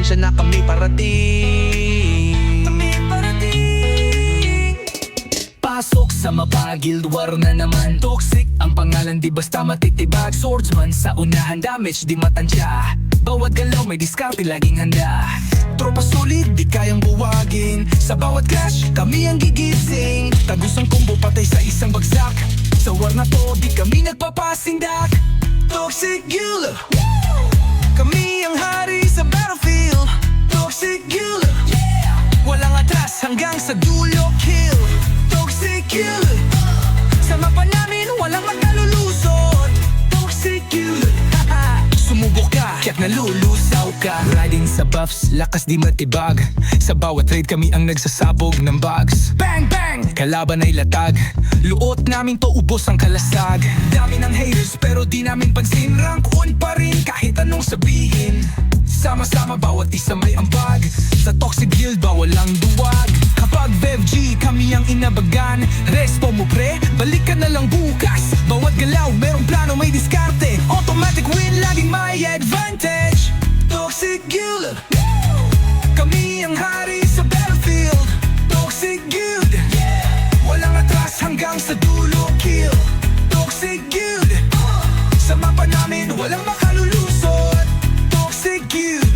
pasensya na kami parating. Pasok sa mapa, Guild War na naman. Toxic ang pangalan, di basta matitibag. Swordsman sa unahan, damage di matansya. Bawat galaw may diskarte, laging handa. Tropa solid, di kayang buwagin. Sa bawat clash, kami ang gigising. Tagus ang combo, patay sa isang bagsak. Sa war na to, di kami nagpapasindak. Toxic Guild, kami ang hari sa battlefield. Toxic Guild, walang atras hanggang sa dulo. Kill, Toxic Guild, sa mapa namin walang makalulusot. Toxic Guild, sumubok ka, kaya't nalulusaw ka. Riding sa buffs, lakas di matibag. Sa bawat raid kami ang nagsasabog ng bugs. Bang bang, kalaban ay latag. Luot namin to, ubos ang kalasag. Dami ng haters pero di namin pansin. Rank 1 pa rin kahit anong sabihin. Sama-sama bawat isa may ambag. Sa Toxic Guild bawal ang duwag. Kapag VevG kami ang inabagan. Respo mo pre, balik ka na lang bukas. Bawat galaw merong plano, may diskarte. Automatic win, laging may advantage. Toxic Guild, kami ang hari sa battlefield. Toxic Guild, walang atras hanggang sa dulo. Kill, Toxic Guild, sa mapa namin walang makalulusot. Toxic Guild,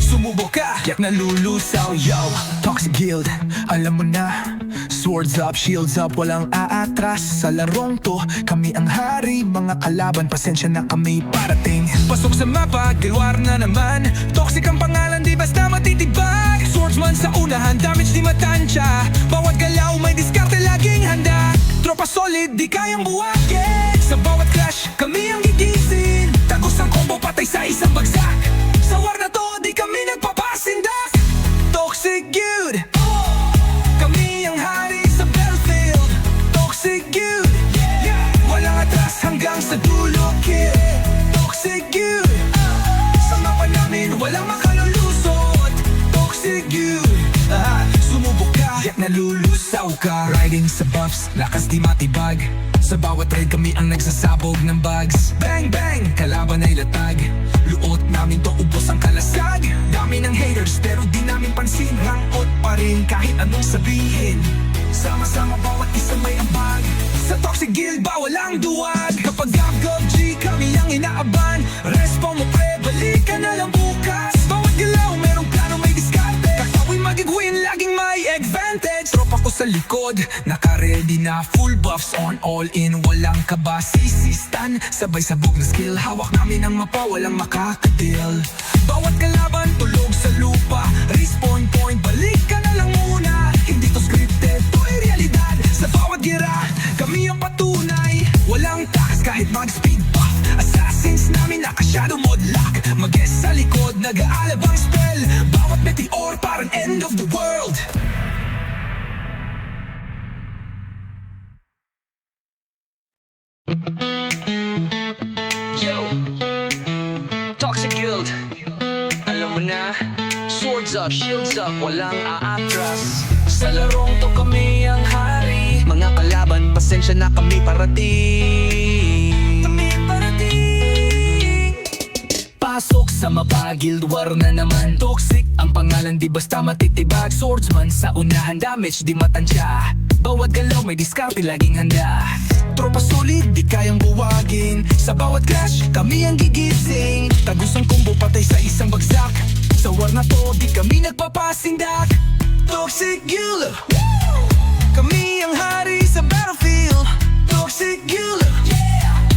sumubok ka, yak nalulusaw. Yo, Toxic Guild, alam mo na. Swords up, shields up, walang aatras. Sa larong to, kami ang hari. Mga kalaban, pasensya na kami parating. Pasok sa mapa, Guild War na naman. Toxic ang pangalan, di basta matitibag. Swordsman sa unahan, damage di matansya. Bawat galaw may diskarte, laging handa. Tropa solid, di kayang buwagin. Sa bawat clash, kami ang gigising. Tagos ang combo, patay sa isang bagsak. Sa war na to, di kami nagpapasindak. Toxic Guild, kami ang hari sa battlefield. Toxic Guild, walang atras hanggang sa dulo. Kill, Toxic Guild, sa mapa namin walang makalulusot. Toxic Guild, sumubok ka, yak nalulusaw ka. Riding sa buffs, lakas di matibag. Sa bawat raid kami ang nagsasabog ng bugs. Bang bang, kalaban ay latag. Luot namin to, ubos ang kalasag. Dami ng haters pero di namin pansin. Rangkot pa rin kahit anong sabihin. Sama-sama bawat isa may ambag. Sa Toxic Guild bawal ang duwag. Kapag GovG kami ang inaaban. Respo mo pre, balik ka na lang bukas. Bawat galaw merong plano, may diskarte. Kakawin magigwin, laging may advantage. Tropa ko sa likod, naka-ready na. Full buffs on, all in, walang kabasisistan. Sabay sabog na skill, hawak namin ang mapa, walang makakadil. Bawat kalaban tulog sa lupa. Respawn point, balik ka na lang muna. Hindi to scripted, to ay realidad. Sa bawat gira, kami ang patunay. Walang takas kahit mag-speed buff. Assassins namin naka-shadow mode lock. Mag-guess sa likod, nag-aalabang spell. Bawat meteor parang end of the world. Yo, Toxic Guild, alam mo na. Swords up, shields up, walang aatras. Sa larong to kami ang hari. Mga kalaban, pasensya na kami parating. Pasok sa mapa, Guild War na naman. Toxic ang pangalan, di basta matitibag. Swordsman sa unahan, damage di matansya. Bawat galaw may diskarte, laging handa. Tropa solid, di kayang buwagin. Sa bawat clash, kami ang gigising. Tagus ang combo, patay sa isang bagsak. Sa war na to, di kami nagpapasindak. Toxic Guild, kami ang hari sa battlefield. Toxic Guild,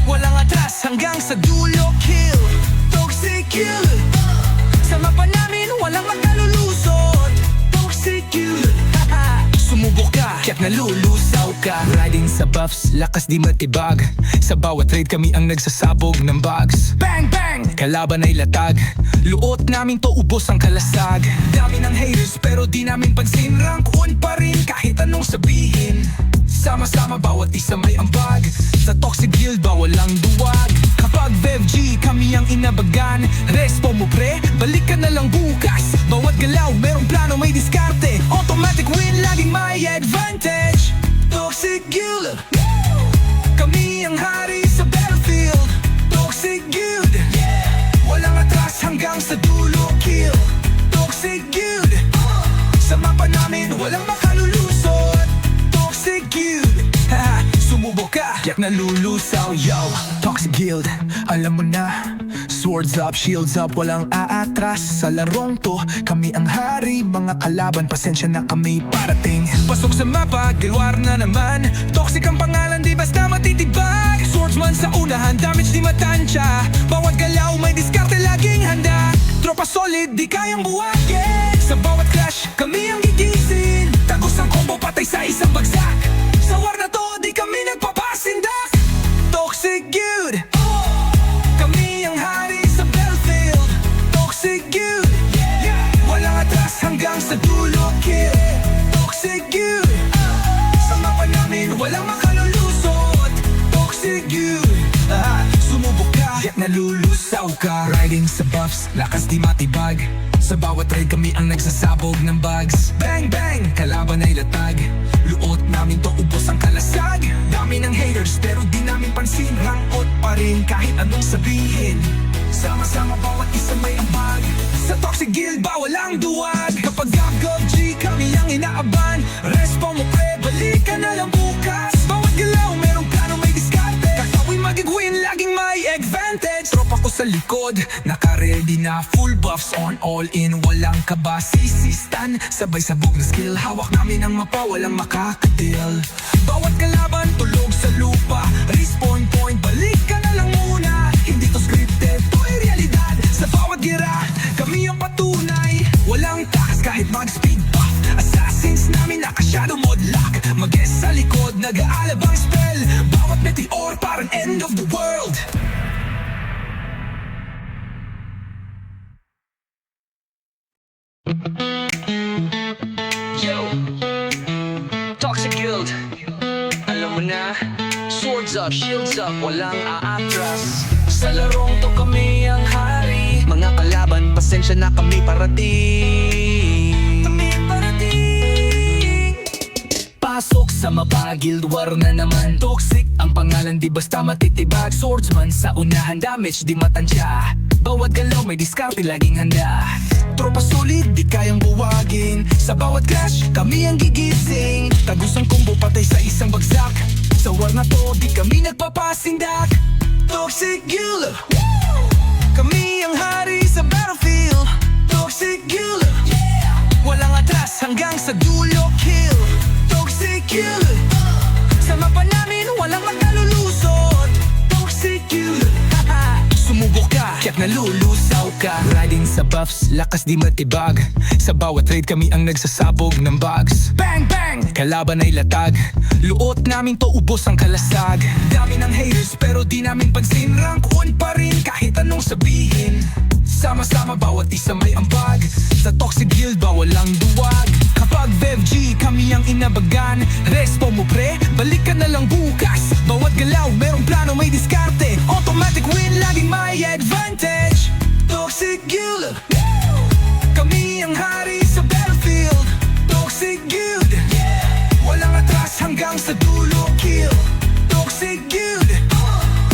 walang atras hanggang sa dulo. Kill, Toxic Guild, sa mapa namin walang makalulusot. Toxic Guild, sumubok ka, kaya't nalulusaw ka. Riding sa buffs, lakas di matibag. Sa bawat raid kami ang nagsasabog ng bugs. Bang bang, kalaban ay latag. Luot namin to, ubos ang kalasag. Dami ng haters pero di namin pansin. Rank 1 pa rin kahit anong sabihin. Sama-sama bawat isa may ambag. Sa Toxic Guild bawal ang duwag. Kapag VevG kami ang inabagan. Respo mo pre, balik ka na lang bukas. Bawat galaw merong plano, may diskarte. Automatic win, laging may advantage. Toxic Guild, kami ang hari sa battlefield. Toxic Guild, walang atras hanggang sa dulo. Kill, Toxic Guild. Sa mapa namin walang makalulusot. Toxic Guild. Sumubok ka, yak nalulusaw, yo. Toxic Guild, alam mo na. Swords up, shields up, walang aatras. Sa larong to, kami ang hari. Mga kalaban, pasensya na kami parating. Pasok sa mapa, gilwar na naman. Toxic ang pangalan, di basta matitibag. Swordsman sa unahan, damage di matansya. Bawat galaw, may diskarte, laging handa. Tropa solid, di kayang buwagin. Sa bawat clash, kami ang gigising. Tagos ang combo, patay sa isang bagsak. Sa war na to, di kami nagpapasindak. Toxic Guild. Kami ang hari sa battlefield. Toxic Guild. Walang atras hanggang sa dulo, kill. Toxic Guild. Sa mapa namin walang makalulusot. Toxic Guild. Sumubok ka, yak nalulusaw ka. Riding sa buffs, lakas di matibag. Sa bawat raid kami ang nagsasabog ng bugs. Bang bang, kalaban ay latag. Luot namin to, ubos ang kalasag. Dami ng haters pero di namin pansin. Rangot pa rin kahit anong sabihin. Sama-sama bawat isa may ambag. Sa Toxic Guild bawal ang duwag. Kapag GG kami ang inaaban. Respawn mo pre, balik ka na lang bukas. Bawat galaw merong plano, may diskarte. Kakawin magigwin, laging may advantage. Tropa ko sa likod, naka-ready na. Full buffs on, all in, walang kaba. Sisistan, sabay sabog na skill. Hawak namin ang mapa, walang makakadil. Bawat kalaban, tulog sa lupa. Respawn point, balik ka na lang muna. Hindi to scripted, to ay realidad. Sa bawat gira, kami ang patunay. Walang takas kahit mag-speed buff. Assassins namin naka-shadow mode lock. Mag-guess sa likod, nag-aalabang spell. Bawat meteor parang end of the world. Yo, Toxic Guild. Alam mo na, swords up, shields up, walang aatras. Sa larong to kami ang hari. Mga kalaban, pasensya na kami parating. Pasok sa mapa, guild war na naman. Toxic ang pangalan, di basta matitibag. Swordsman sa unahan, damage di matansya. Bawat galaw may diskarte, laging handa. Tropa solid, di kayang buwagin. Sa bawat clash, kami ang gigising. Tagos ang combo, patay sa isang bagsak. Sa war na to, di kami nagpapasindak. Toxic Guild. Kami ang hari sa battlefield. Toxic Guild. Walang atras hanggang sa dulo, kill. Toxic Guild. Sa mapa namin walang makalulusot. Toxic Guild. Sumubok ka, kaya't nalulusaw ka. Riding sa buffs, lakas di matibag. Sa bawat raid kami ang nagsasabog ng bugs. Bang bang, kalaban ay latag. Luot namin to, ubos ang kalasag. Dami ng haters pero di namin pansin. Rank on pa rin kahit anong sabihin. Sama-sama bawat isa may ambag. Sa Toxic Guild bawal ang duwag. Kapag BevG kami ang inabagan. Respo mo pre, balik ka na lang bukas. Bawat galaw merong plano, may diskarte. Automatic win, laging may advantage. Toxic Guild. Kami ang hari sa battlefield. Toxic Guild. Walang atras hanggang sa dulo, kill. Toxic Guild.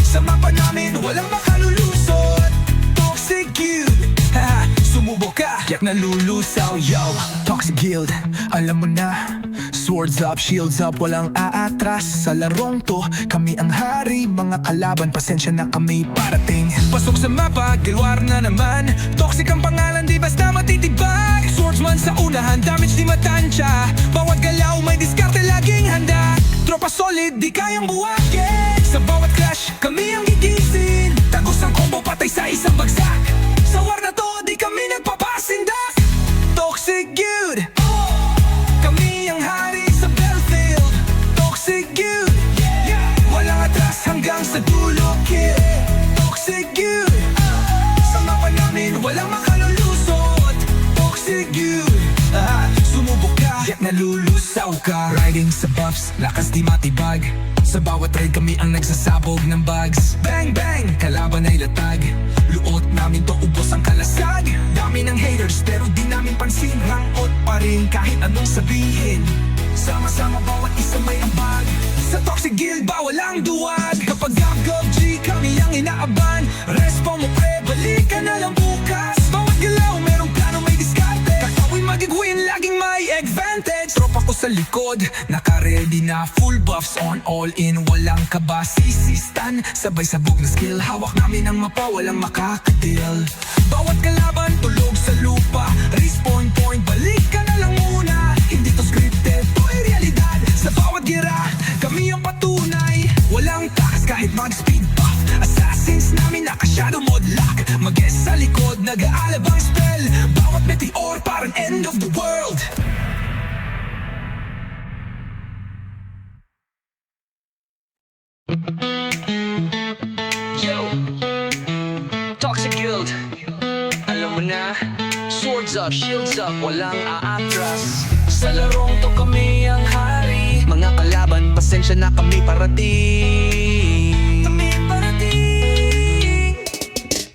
Sa mapa namin walang makalulusot. Toxic Guild. Sumubok ka, yak nalulusaw, yo. Toxic Guild, alam mo na. Swords up, shields up, walang aatras. Sa larong to, kami ang hari. Mga kalaban, pasensya na kami parating. Pasok sa mapa, gilwar na naman. Toxic ang pangalan, di basta matitibag. Swordsman sa unahan, damage di matansya. Bawat galaw, may diskarte, laging handa. Tropa solid, di kayang buwagin. Sa bawat clash, kami ang gigising. Tagos ang combo, patay sa isang bagsak. Sa war na to, di kami nagpapasindak. Toxic Guild. Kami ang hari sa battlefield. Toxic Guild. Walang atras hanggang sa dulo, kill. Toxic Guild. Sa mapa namin walang makalulusot. Toxic Guild. Sumubok ka, yak nalulusaw ka. Riding sa buffs, lakas di matibag. Sa bawat raid kami ang nagsasabog ng bugs. Bang bang, kalaban ay latag. Luot namin to, ubos ang kalasag. Dami ng haters pero di namin pansin. Rangot pa rin kahit anong sabihin. Sama-sama bawat isa may ambag. Sa Toxic Guild bawal ang duwag. Kapag GG kami ang inaaban. Respawn mo pre, balik ka na lang bukas. Bawat galaw merong plano, may diskarte. sa likod, naka-ready na, full buffs on, all in, walang kabasisistan. Sabay sabog na skill, hawak namin ang mapa, walang makakatil. Bawat kalaban tulog sa lupa, respawn point, balik ka na lang muna. Hindi to scripted, to ay realidad. Sa bawat gira, kami ang patunay. Walang takas kahit mag-speed buff. Assassins namin naka-shadow mode lock. Mag-guess sa likod, nag-aalabang spell. Bawat meteor parang end of the world. Yo, Toxic Guild, alam mo na, swords up, shields up, walang aatras. Sa larong to kami ang hari. Mga kalaban, pasensya na kami parating.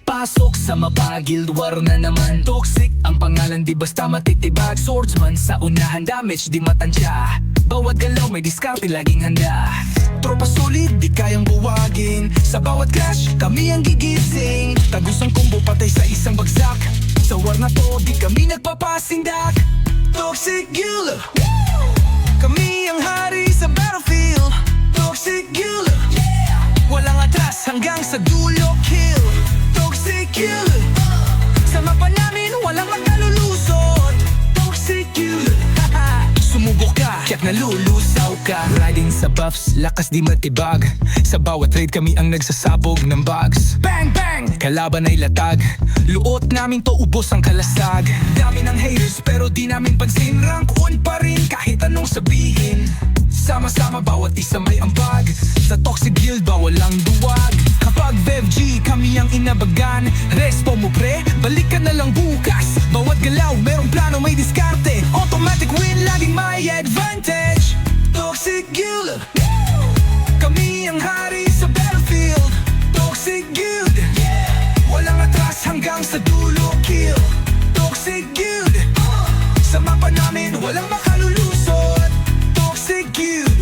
Pasok sa mapa, guild war na naman. Toxic ang pangalan, di basta matitibag. Swordsman sa unahan, damage di matansya. Bawat galaw may diskarte, laging handa. Tropa solid, di kayang buwagin. Sa bawat clash, kami ang gigising. Tagus ang combo, patay sa isang bagsak. Sa war na to, di kami nagpapasindak. Toxic Guild, kami ang hari sa battlefield. Toxic Guild, walang atras hanggang sa dulo, kill. Toxic Guild, sa mapa namin walang magkalulusot. Toxic Guild, sumubok ka, kaya't nalulusaw ka. Riding sa buffs, lakas di matibag. Sa bawat raid kami ang nagsasabog ng bugs. Bang bang, kalaban ay latag. Luot namin to, ubos ang kalasag. Dami ng haters pero di namin pansin. Rank 1 pa rin kahit anong sabihin. Sama-sama bawat isa may ambag. Sa Toxic Guild ba walang duwag. Kapag BevG kami ang inabagan. Respo mo pre, balik ka na lang bukas. Bawat galaw merong plano, may diskarte. Automatic win, laging may advantage. Toxic Guild, kami ang hari sa battlefield. Toxic Guild, walang atras hanggang sa dulo, kill. Toxic Guild, sa mapa namin walang makalulusot. Toxic Guild,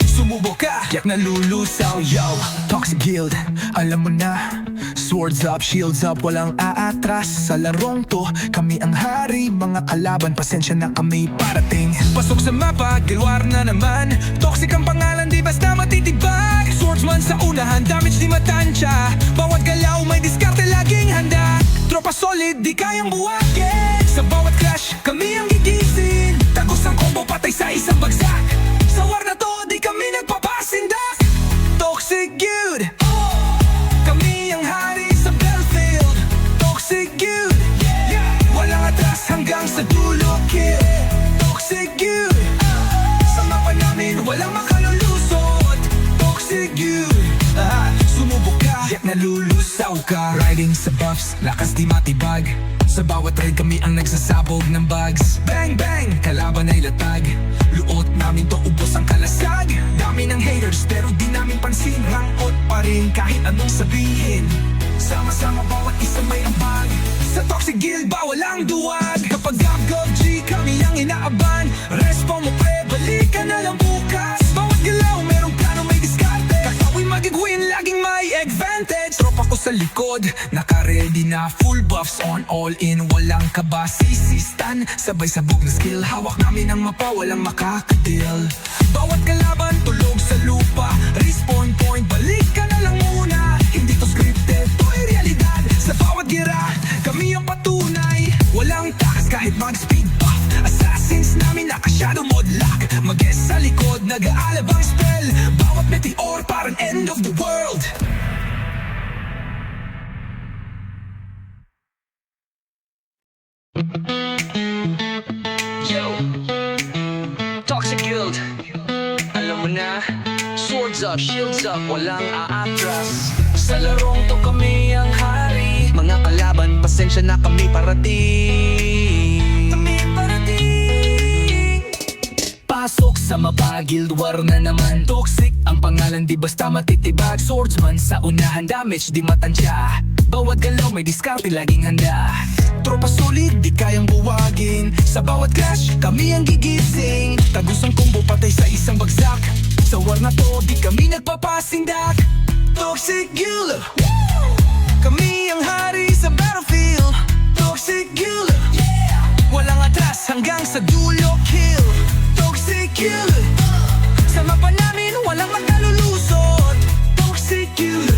sumubok ka, yak nalulusaw, yo. Toxic Guild, alam mo na. Swords up, shields up, walang aatras. Sa larong to, kami ang hari. Mga kalaban, pasensya na kami parating. Pasok sa mapa, gilwar na naman. Toxic ang pangalan, di basta matitibag. Swordsman sa unahan, damage di matansya. Bawat galaw may diskarte, laging handa. Tropa solid, di kayang buwagin. Sa bawat clash, kami ang gigising. Tagos ang combo, patay sa isang bagsak. Sa war na to, di kami nagpapasindak. Toxic Guild, kami ang hari sa battlefield. Toxic Guild, walang atras hanggang sa dulo, kill. Toxic Guild, sa mapa namin walang makalulusot. Toxic Guild, sumubok ka, yak nalulusaw ka. Riding sa buffs, lakas di matibag. Sa bawat raid kami ang nagsasabog ng bugs. Bang bang, kalaban ay latag. Luot namin to, ubos ang kalasag. Dami ng haters pero di namin pansin. Rangot pa rin kahit anong sabihin. Sama-sama bawat isa may ambag. Sa Toxic Guild ba walang duwag. Kapag GG kami ang inaaban. Respo mo pre, balik ka na lang bukas. Bawat galaw merong plano, may diskarte. Kakawin magigwin, laging may advantage. Tropa ko sa likod, naka-ready na, full buffs on, all in, walang kabasisistan. Sabay sabog na skill, hawak namin ang mapa, walang makakatil. Bawat kalaban tulog sa lupa, respawn point, balik ka na lang muna. Hindi to scripted, to ay realidad. Sa bawat gira, kami ang patunay. Walang takas kahit mag-speed buff. Assassins namin naka-shadow mode lock. Mag-guess sa likod, nag-aalabang spell. Bawat meteor parang end of the world. Yo, Toxic Guild, alam mo na. Swords up, shields up, walang aatras. Sa larong to kami ang hari. Mga kalaban, pasensya na kami parating. Pasok sa mapa, guild war na naman. Toxic ang pangalan, di basta matitibag. Swordsman sa unahan, damage di matansya. Bawat galaw may diskarte, laging handa. Tropa solid, di kayang buwagin. Sa bawat clash, kami ang gigising. Tagus ang combo, patay sa isang bagsak. Sa war na to, di kami nagpapasindak. Toxic Guild, kami ang hari sa battlefield. Toxic Guild, walang atras hanggang sa dulo, kill. Toxic Guild. Sa mapa namin walang makalulusot. Toxic Guild.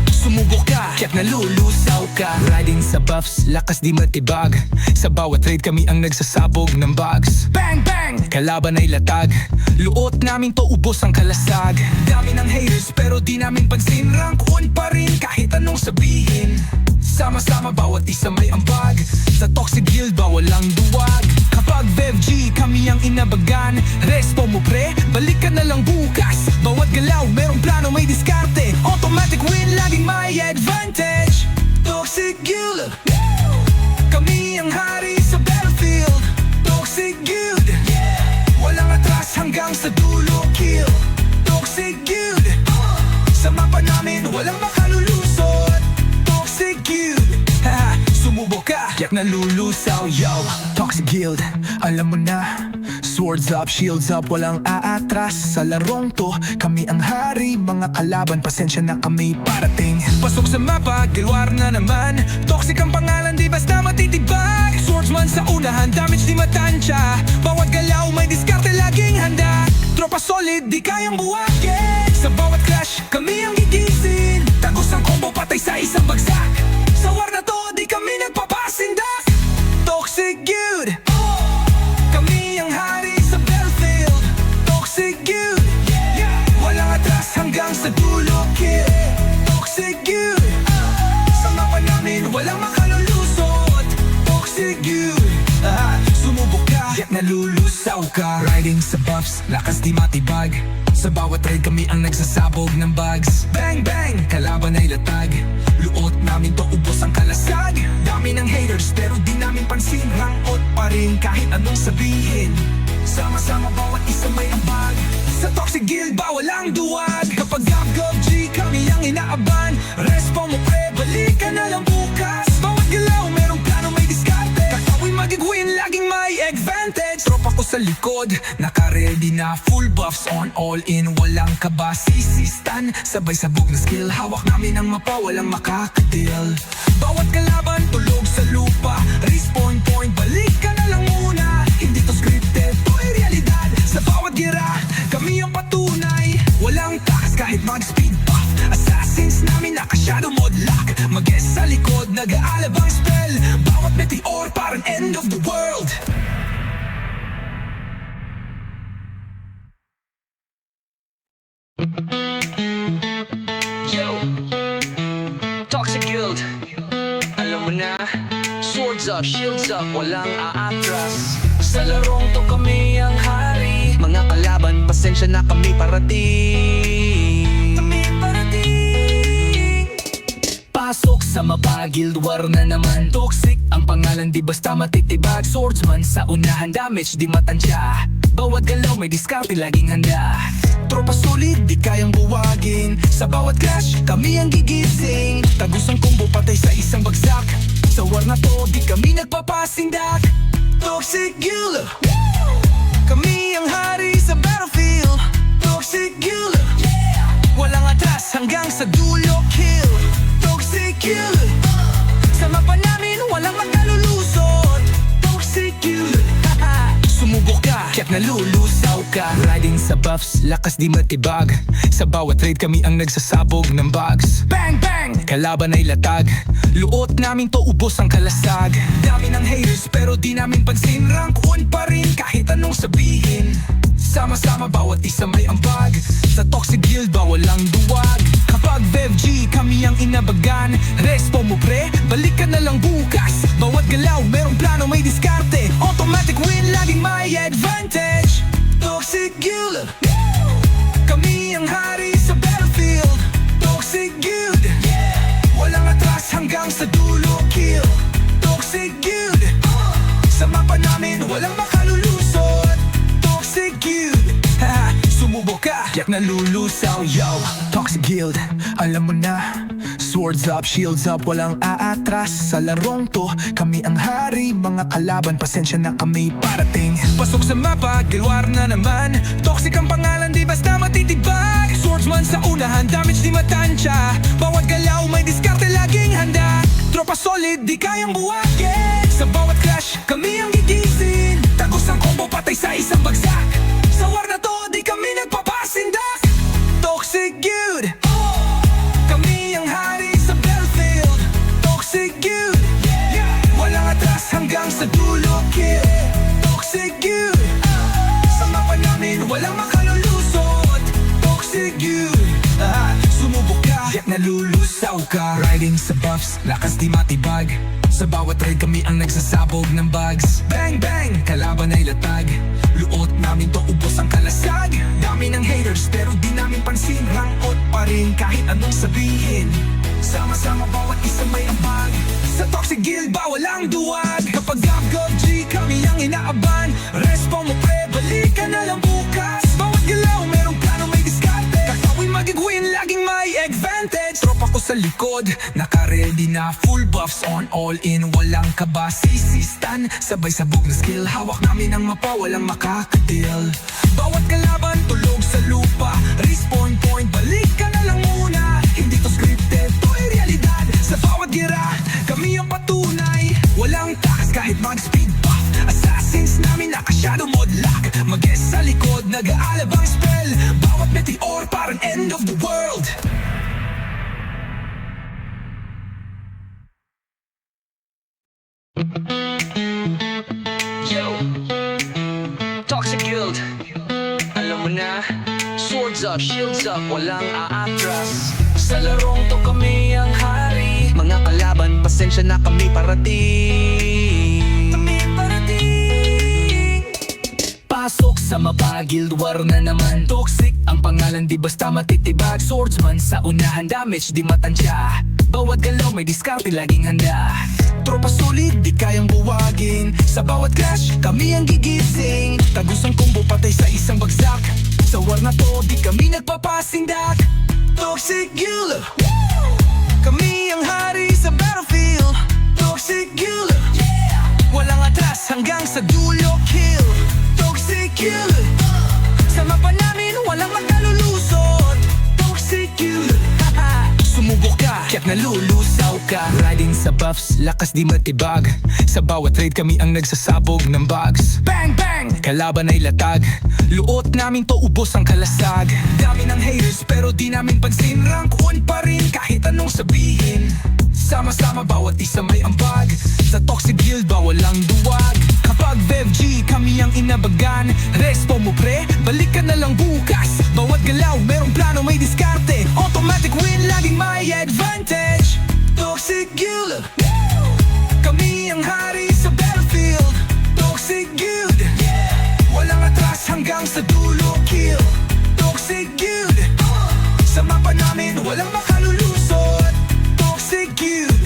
Sumubok ka, kaya't nalulusaw ka. Riding sa buffs, lakas di matibag. Sa bawat raid kami ang nagsasabog ng bugs. Bang bang, kalaban ay latag. Luot namin to ubos ang kalasag. Dami ng haters pero di namin pansin. Rank 1 pa rin kahit anong sabihin. Sama-sama bawat isa may ambag. Sa Toxic Guild ba walang duwag. Kapag BevG kami ang inabagan. Respo mo pre, balik ka na lang bukas. Bawat galaw merong plano may diskarte. Automatic win laging may advantage. Toxic Guild. Kami ang hari sa battlefield. Toxic Guild. Walang atras hanggang sa dulo kill. Toxic Guild. Sa mapa namin walang makalulusot. Toxic Guild. Sumubok ka, kaya't nalulusaw, yo. Toxic Guild, alam mo na. Swords up, shields up, walang aatras. Sa larong to, kami ang hari. Mga kalaban, pasensya na kami parating. Pasok sa mapa, gilwar na naman. Toxic ang pangalan, di basta matitibag. Swordsman sa unahan, damage di matansya. Bawat galaw, may diskarte, laging handa. Tropa solid, di kayang buwagin. Sa bawat clash, kami ang gigising. Tagos ang combo, patay sa isang bagsak. Sa war na to, di kami nagpapasindak. Toxic Guild. Kami ang hari sa battlefield. Toxic Guild. Walang atras hanggang sa dulo kill. Toxic Guild. Sa mapa namin walang makalulusot. Toxic Guild. Sumubok ka, kaya't nalulusaw ka. Riding sa buffs, lakas di matibag. Sa bawat raid kami ang nagsasabog ng bugs. Bang bang, kalaban ay latag. Luot namin to ubos ang kalasag. Dami ng haters pero di namin pansin. Rangot pa rin kahit anong sabihin. Sama-sama bawat isa may ambag. Sa Toxic Guild ba walang duwag. Kapag GovG kami ang inaaban. Respo mo pre, balik ka na lang bukas. Bawat galaw merong plano may diskarte. Kakawin magigwin, laging may advantage. Tropa ko sa likod, naka-ready na. Full buffs on, all in, walang kaba. Sisistan, sabay sabog na skill. Hawak namin ang mapa, walang makakatil. Bawat kalaban, tulog sa lupa. Respawn point, balik ka na lang muna. Hindi to scripted, to ay realidad. Sa bawat gira, kami ang patunay. Walang takas kahit mag-speed buff. Assassins namin naka-shadow mode lock. Mag-guess sa likod, nag-aalabang spell. Bawat meteor parang end of the world. Yo, Toxic Guild. Alam mo na, swords up, shields up, walang aatras. Sa larong to kami ang hari. Mga kalaban, pasensya na kami parating. Pasok sa mapa, guild war na naman. Toxic ang pangalan, di basta matitibag. Swordsman sa unahan, damage di matansya. Bawat galaw may diskarte, laging handa. Tropa solid, di kayang buwagin. Sa bawat clash, kami ang gigising. Tagos ang combo, patay sa isang bagsak. Sa war na to, di kami nagpapasindak. Toxic Guild. Kami ang hari sa battlefield. Toxic Guild. Walang atras hanggang sa dulo kill. Toxic Guild. Sa mapa namin walang makalulusot. Toxic Guild. Sumubok ka, kaya't nalulusaw ka. Riding sa buffs, lakas di matibag. Sa bawat raid kami ang nagsasabog ng bugs. Bang bang, kalaban ay latag. Luot namin to ubos ang kalasag. Dami ng haters pero di namin pansin. Rank 1 pa rin kahit anong sabihin. Sama-sama bawat isa may ambag. Sa Toxic Guild ba walang duwag. Kapag BevG kami ang inabagan. Respo mo pre, balik ka na lang bukas. Bawat galaw merong plano may diskarte. Automatic win, laging may advantage. Toxic Guild. Kami ang hari sa battlefield. Toxic Guild. Walang atras hanggang sa dulo kill. Toxic Guild. Sa mapa namin walang makalulusot. Toxic Guild. Sumubok ka, kaya't nalulusaw, yo. Toxic Guild, alam mo na. Swords up, shields up, walang aatras. Sa larong to, kami ang hari. Mga kalaban, pasensya na kami parating. Pasok sa mapa, gilwar na naman. Toxic ang pangalan, di basta matitibag. Swordsman sa unahan, damage di matansya. Bawat galaw, may diskarte, laging handa. Tropa solid, di kayang buwagin. Sa bawat clash, kami ang gigising. Tagos ang combo, patay sa isang bagsak. Sa nalulusaw ka. Riding sa buffs, lakas di matibag. Sa bawat raid kami ang nagsasabog ng bugs. Bang bang, kalaban ay latag. Luot namin to, ubos ang kalasag. Dami ng haters pero di namin pansin. Rangot pa rin kahit anong sabihin. Sama-sama bawat isa may ambag. Sa Toxic Guild bawal ang duwag. Kapag GG kami ang inaaban. Respo mo pre, balik ka na lang bukas. Bawat galaw merong plano, may diskarte. Kakawin magigwin, laging may advantage. Tropa ko sa likod, naka-ready na. Full buffs on, all in, walang kaba. Sisistan, sabay sabog na skill. Hawak namin ang mapa, walang makakadeal. Bawat kalaban, tulog sa lupa. Respawn point, balik ka na lang muna. Hindi to scripted, to ay realidad. Sa bawat gira, kami ang patunay. Walang takas kahit mag-speed buff. Assassins namin naka-shadow mode lock. Mag-guess sa likod, nag-aalabang spell. Bawat meteor parang end of the world. Yo, Toxic Guild, alam mo na. Swords up, shields up, walang aatras. Sa larong to kami ang hari. Mga kalaban, pasensya na kami parating. Pasok sa mapa, guild war na naman. Toxic ang pangalan, di basta matitibag. Swordsman sa unahan, damage di matansya. Bawat galaw may diskarte, laging handa. Tropa solid, di kayang buwagin. Sa bawat clash, kami ang gigising. Tagus ang combo, patay sa isang bagsak. Sa war na to, di kami nagpapasindak. Toxic Guild, kami ang hari sa battlefield. Toxic Guild, walang atras hanggang sa dulo kill. Toxic Guild, sa mapa namin walang makalulusot. Toxic Guild, sumubok ka, kaya't nalulusaw ka. Riding sa buffs, lakas di matibag. Sa bawat raid kami ang nagsasabog ng bugs. Bang bang, kalaban ay latag. Luot namin to, ubos ang kalasag. Dami ng haters pero di namin pansin. Rank 1 pa rin kahit anong sabihin. Sama-sama bawat isa may ambag. Sa Toxic Guild bawal ang duwag. Kapag BevG kami ang inabagan. Respo mo pre, balik ka na lang bukas. Bawat galaw merong plano, may diskarte. Automatic win, laging may advantage. Toxic Guild, kami ang hari sa battlefield. Toxic Guild, walang atras hanggang sa dulo kill. Toxic Guild, sa mapa namin walang makalulusot. Toxic Guild,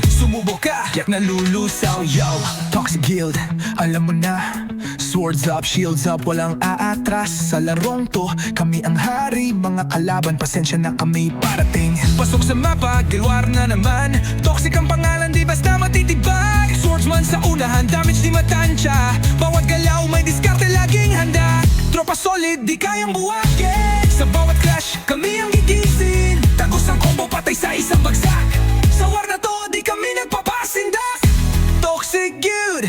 sumubok ka, kaya't nalulusaw. Yo, Toxic Guild, alam mo na. Swords up, shields up, walang aatras. Sa larong to, kami ang hari. Mga kalaban, pasensya na kami parating. Pasok sa mapa, gilwar na naman. Toxic ang pangalan, di basta matitibag. Swordsman sa unahan, damage di matansya. Bawat galaw may diskarte, laging handa. Tropa solid, di kayang buwagin. Sa bawat clash, kami ang gigising. Tagos ang combo, patay sa isang bagsak. Sa war na to, di kami nagpapasindak. Toxic Guild,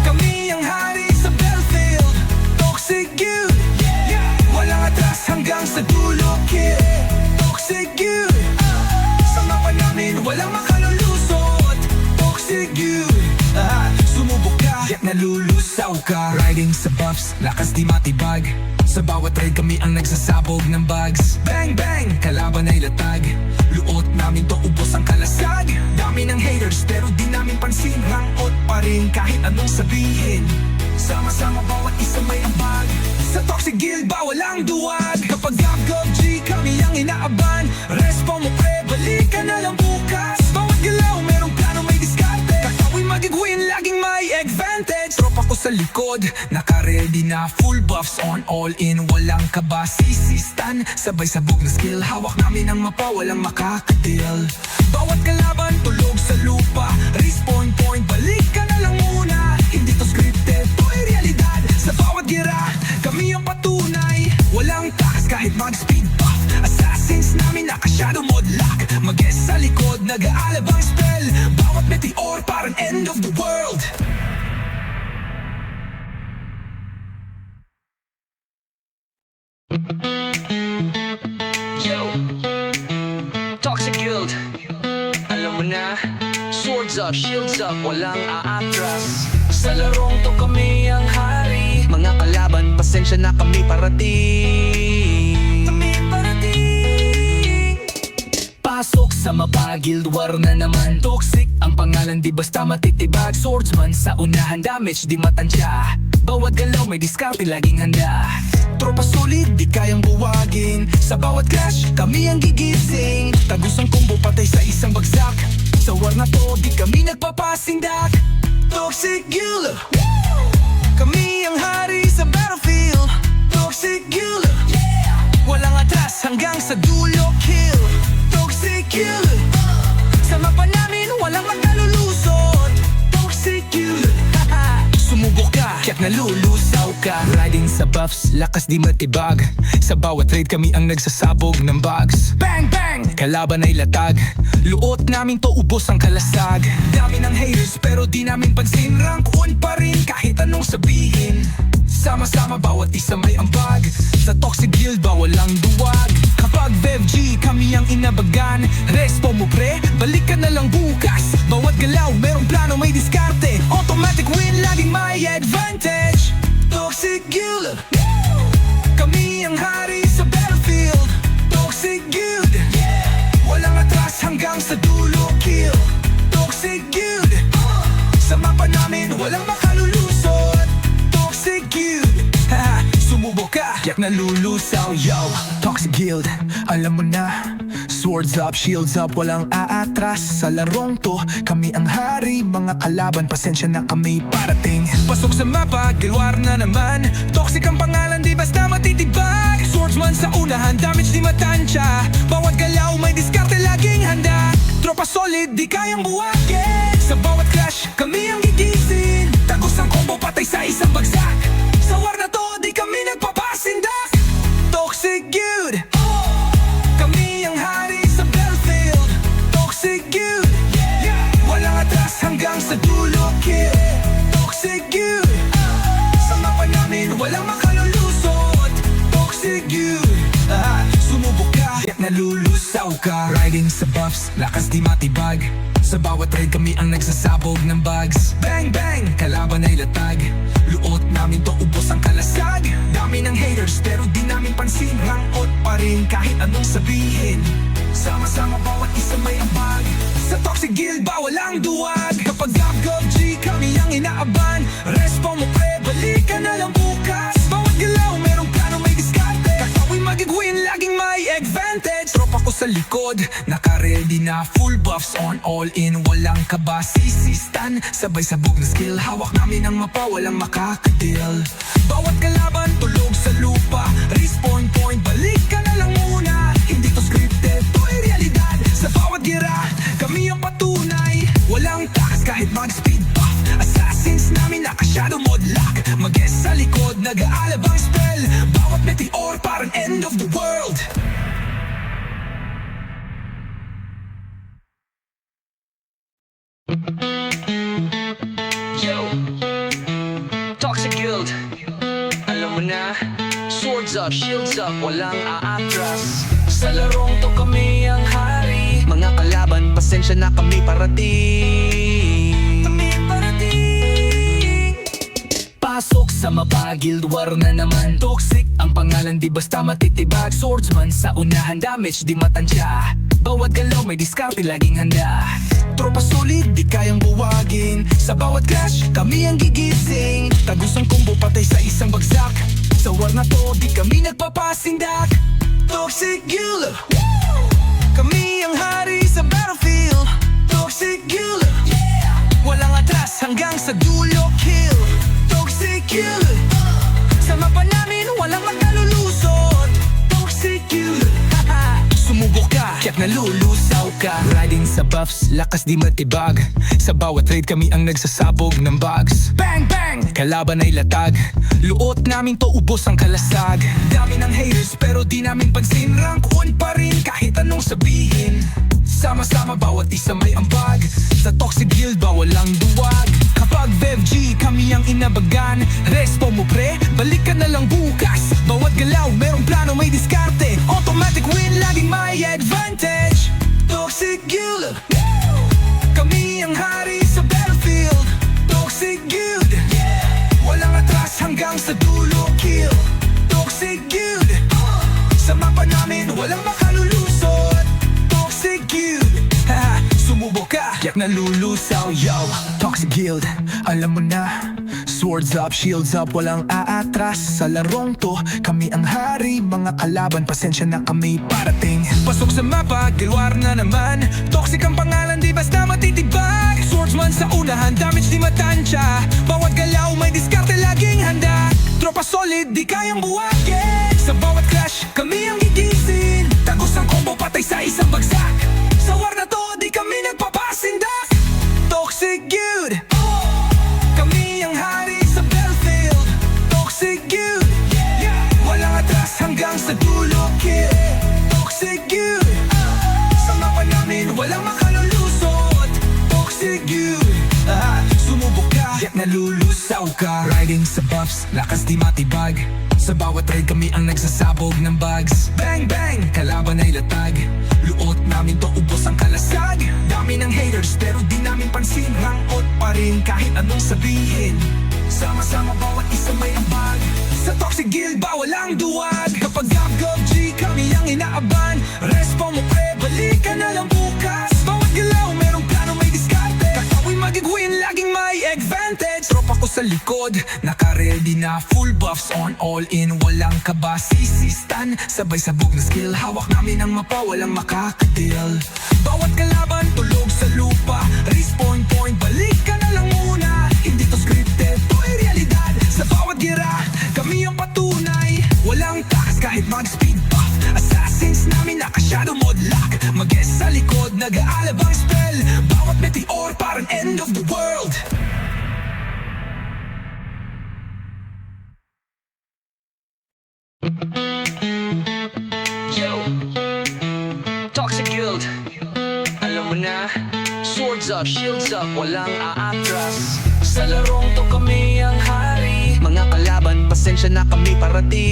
kami ang hari sa battlefield. Toxic Guild, walang atras hanggang sa dulo kill. Toxic Guild, sa mapa namin walang makalulusot. Toxic Guild, sumubok ka, kaya't nalulusaw ka. Riding sa buffs, lakas di matibag. Sa bawat raid kami ang nagsasabog ng bugs. Bang bang, kalaban ay latag. Luot namin to, ubos ang kalasag. Dami ng haters pero di namin pansin. Rangot pa rin kahit anong sabihin. Sama-sama bawat isa may ambag. Sa Toxic Guild bawal ang duwag. Kapag GG kami ang inaaban. Respo mo pre, balik ka na lang bukas. Bawat galaw merong plano, may diskarte. Kakawin magigwin, laging may advantage. Tropa ko sa likod, naka-ready na. Full buffs on, all in, walang kaba. Sisistan, sabay sabog na skill. Hawak namin ang mapa, walang makakadeal. Bawat kalaban, tulog sa lupa. Respawn point, balik ka na lang muna. Hindi to scripted, to ay realidad. Sa bawat gira, kami ang patunay. Walang takas kahit mag-speed buff. Assassins namin naka-shadow mode lock. Mag-guess sa likod, nag-aalabang spell. Bawat meteor parang end of the world. Yo, Toxic Guild, alam mo na. Swords up, shields up, walang aatras. Sa larong to kami ang hari. Mga kalaban, pasensya na kami parating. sa mapagilid war na naman. Toxic ang pangalan, di basta matitibag. Swordsman sa unahan, damage di matansya. Bawat galaw may diskarte, laging handa. Tropa solid, di kayang buwagin. Sa bawat clash, kami ang gigising. Tagos ang combo, patay sa isang bagsak. Sa war na to, di kami nagpapasindak. Toxic Guild, kami ang hari sa battlefield. Toxic Guild, walang atras hanggang sa dulo, kill. Toxic Guild, sa mapa namin walang makalulusot. Toxic Guild, sumubok ka, kaya't nalulusaw ka. Riding sa buffs, lakas di matibag. Sa bawat raid kami ang nagsasabog ng bugs. Bang bang, kalaban ay latag. Luot namin to, ubos ang kalasag. Dami ng haters pero di namin pansin. Rank 1 pa rin kahit anong sabihin. Sama-sama bawat isa may ambag. Sa Toxic Guild ba walang duwag? Kapag BevG kami ang inabagan. Respo mo pre, balik ka na lang bukas. Bawat galaw merong plano, may diskarte. Automatic win, laging may advantage. Toxic Guild, kami ang hari sa battlefield. Toxic Guild, walang atras hanggang sa dulo, kill. Toxic Guild, sa mapa namin walang makalulusot. Toxic Guild, sumubok ka, yak nalulusaw, yo. Toxic Guild, alam mo na. Swords up, shields up, walang aatras. Sa larong to, kami ang hari. Mga kalaban, pasensya na kami parating. Pasok sa mapa, gilwar na naman. Toxic ang pangalan, di basta matitibag. Swordsman sa unahan, damage di matansya. Bawat galaw may diskarte, laging handa. Tropa solid, di kayang buwagin. Sa bawat clash, kami ang gigising. Tagos ang combo, patay sa isang bagsak. Sa war na to, di kami nagpapasindak. Toxic Guild, kami ang hari sa battlefield. Toxic Guild, walang atras hanggang sa dulo, kill. Toxic Guild, sa mapa namin walang makalulusot. Toxic Guild, sumubok ka, yak nalulusaw ka. Riding sa buffs, lakas di matibag. Sa bawat raid kami ang nagsasabog ng bugs. Bang bang, kalaban ay latag. Luot namin to, ubos ang kalasag. Dami ng haters pero di namin pansin. Rangot pa rin kahit anong sabihin. Sama-sama bawat isa may ambag. Sa Toxic Guild ba walang duwag? Kapag GovG kami ang inaaban. Respo mo pre, balik ka na lang bukas. Bawat galaw merong plano, may diskarte. Kakawin magigwin, laging may advantage. Tropa ko sa likod, naka-ready na. Full buffs on, all in, walang kaba. Sisistan, sabay sabog na skill. Hawak namin ang mapa, walang makakadil. Bawat kalaban, tulog sa lupa. Respawn point, balik ka na lang muna. Hindi to scripted, to ay realidad. Sa bawat gira, kami ang patunay. Walang takas kahit mag-speed buff. Assassins namin naka-shadow mode lock. Mag-guess sa likod, nag-aalabang spell. Bawat meteor parang end of the world. Yo, Toxic Guild, alam mo na. Swords up, shields up, walang aatras. Sa larong to kami ang hari. Mga kalaban, pasensya na kami parating. Kami parating. Pasok sa mapagilid war na naman. Toxic ang pangalan, di basta matitibag. Swordsman sa unahan, damage di matansya. Bawat galaw may diskarte, laging handa. Tropa solid, di kayang buwagin. Sa bawat clash, kami ang gigising. Tagos ang combo, patay sa isang bagsak. Sa war na to, di kami nagpapasindak. Toxic Guild, kami ang hari sa battlefield. Toxic Guild, walang atras hanggang sa dulo, kill. Toxic Guild, sa mapa namin walang makalulusot. Toxic Guild, sumubok ka, kaya't nalulusaw ka. Riding sa buffs, lakas di matibag. Sa bawat raid kami ang nagsasabog ng bugs. Bang bang, kalaban ay latag. Luot namin to, ubos ang kalasag. Dami ng haters pero di namin pansin. Rank 1 pa rin kahit anong sabihin. Sama-sama bawat isa may ambag. Sa Toxic Guild ba walang duwag? Kapag BevG kami ang inabagan. Respo mo pre, balik ka na lang bukas. Bawat galaw merong plano, may diskarte. Automatic win, laging may advantage. Toxic Guild, kami ang hari sa battlefield. Toxic Guild, walang atras hanggang sa dulo, kill. Toxic Guild, sa mapa namin walang makalulusot. Toxic Guild, yak nalulusaw, yo. Toxic Guild, alam mo na. Swords up, shields up, walang aatras. Sa larong to, kami ang hari. Mga kalaban, pasensya na kami parating. Pasok sa mapa, gilwar na naman. Toxic ang pangalan, di basta matitibag. Swordsman sa unahan, damage di matansya. Bawat galaw may diskarte, laging handa. Tropa solid, di kayang buwagin. Sa bawat clash, kami ang gigising. Tagos ang combo, patay sa isang bagsak. Sa war na to, di kami nagpapasindak. Toxic Guild, kami ang hari sa battlefield. Toxic Guild, walang atras hanggang sa dulo, kill. Toxic Guild, sa mapa namin walang makalulusot. Toxic Guild, sumubok ka, yak nalulusaw ka. Riding sa buffs, lakas di matibag. Sa bawat raid kami ang nagsasabog ng bugs. Bang bang, kalaban ay latag. Luot namin to, ubos ang kalasag. Dami ng haters pero di namin pansin. Rangot pa rin kahit anong sabihin. Sama-sama bawat isa may ambag. Sa Toxic Guild bawal ang duwag. Kapag gab-gab G kami ang inaaban. Respo mo pre, balik ka na lang bukas. Bawat galaw merong plano, may diskarte. Kakawin magigwin, laging may advantage. Tropa ko sa likod, naka-ready na. Full buffs on, all in, walang kaba. Sisistan, sabay sabog na skill. Hawak namin ang mapa, walang makakadil. Bawat kalaban, tulog sa lupa. Respawn point, balik ka na lang muna. Hindi to scripted, to ay realidad. Sa bawat gira, kami ang patunay. Walang takas kahit mag-speed buff. Assassins namin naka-shadow mode lock. Mag-guess sa likod, nag-aalabang spell. Bawat meteor parang end of the world. Yo, Toxic Guild, alam mo na. Swords up, shields up, walang aatras. Sa larong to kami ang hari. Mga kalaban, pasensya na kami parating.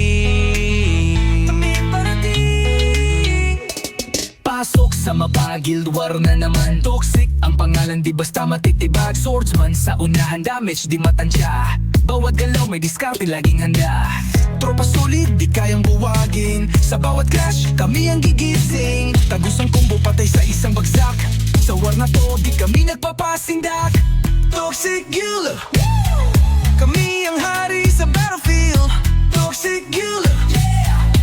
Pasok sa mapa, guild war na naman. Toxic ang pangalan, di basta matitibag. Swordsman sa unahan, damage di matansya. Bawat galaw may diskarte, laging handa. Tropa solid, di kayang buwagin. Sa bawat clash, kami ang gigising. Tagos ang combo, patay sa isang bagsak. Sa war na to, di kami nagpapasindak. Toxic Guild, kami ang hari sa battlefield. Toxic Guild,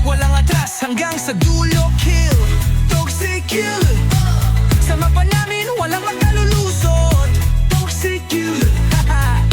walang atras hanggang sa dulo, kill. Toxic Guild, sa mapa namin walang makalulusot. Toxic Guild,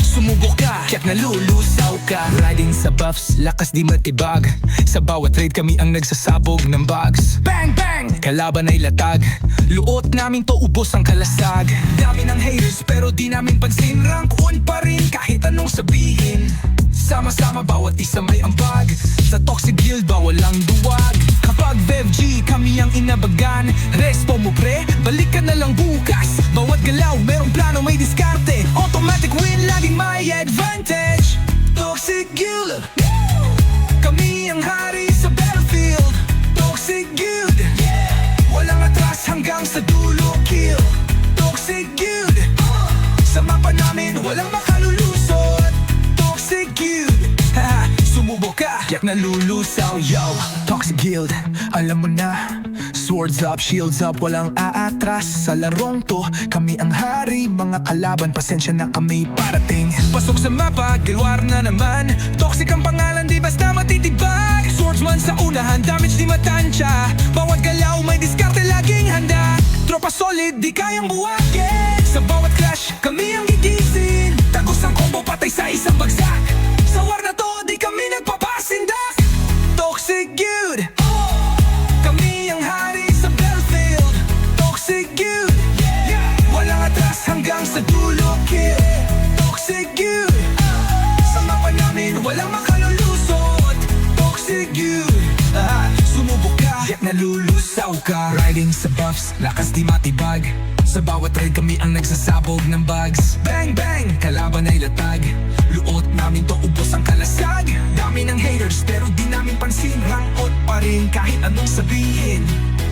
sumubok ka, kaya't nalulusaw ka. Riding sa buffs, lakas di matibag. Sa bawat raid kami ang nagsasabog ng bugs. Bang bang, kalaban ay latag. Luot namin to, ubos ang kalasag. Dami ng haters pero di namin pansin. Rank on pa rin kahit anong sabihin. Sama-sama bawat isa may ambag. Sa Toxic Guild bawal ang duwag. Kapag BevG kami ang inabagan. Respo mo pre, balik ka na lang bukas. Bawat galaw merong plano, may diskarte. Automatic win, laging may advantage. Toxic Guild, kami ang hari sa battlefield. Toxic Guild, walang atras hanggang sa dulo, kill. Toxic Guild, sa mapa namin walang makalulusot. Toxic Guild, sumubok ka, yak nalulusaw, yo. Toxic Guild, alam mo na. Swords up, shields up, walang aatras. Sa larong to, kami ang hari. Mga kalaban, pasensya na kami parating. Pasok sa mapa, gilwar na naman. Toxic ang pangalan, di basta matitibag. Swordsman sa unahan, damage di matansya. Bawat galaw may diskarte, laging handa. Tropa solid, di kayang buwagin. Sa bawat clash, kami ang gigising. Tagos ang combo, patay sa isang bagsak. Sa war na to, di kami nagpapasindak. Toxic Guild, kami ang hari sa battlefield. Toxic Guild, walang atras hanggang sa dulo, kill. Toxic Guild, sa mapa namin walang makalulusot. Toxic Guild, sumubok ka, yak nalulusaw ka. Riding sa buffs, lakas di matibag. Sa bawat raid kami ang nagsasabog ng bugs. Bang bang, kalaban ay latag. Luot namin to, ubos ang kalasag. Dami ng haters pero di namin pansin. Rangot pa rin kahit anong sabihin.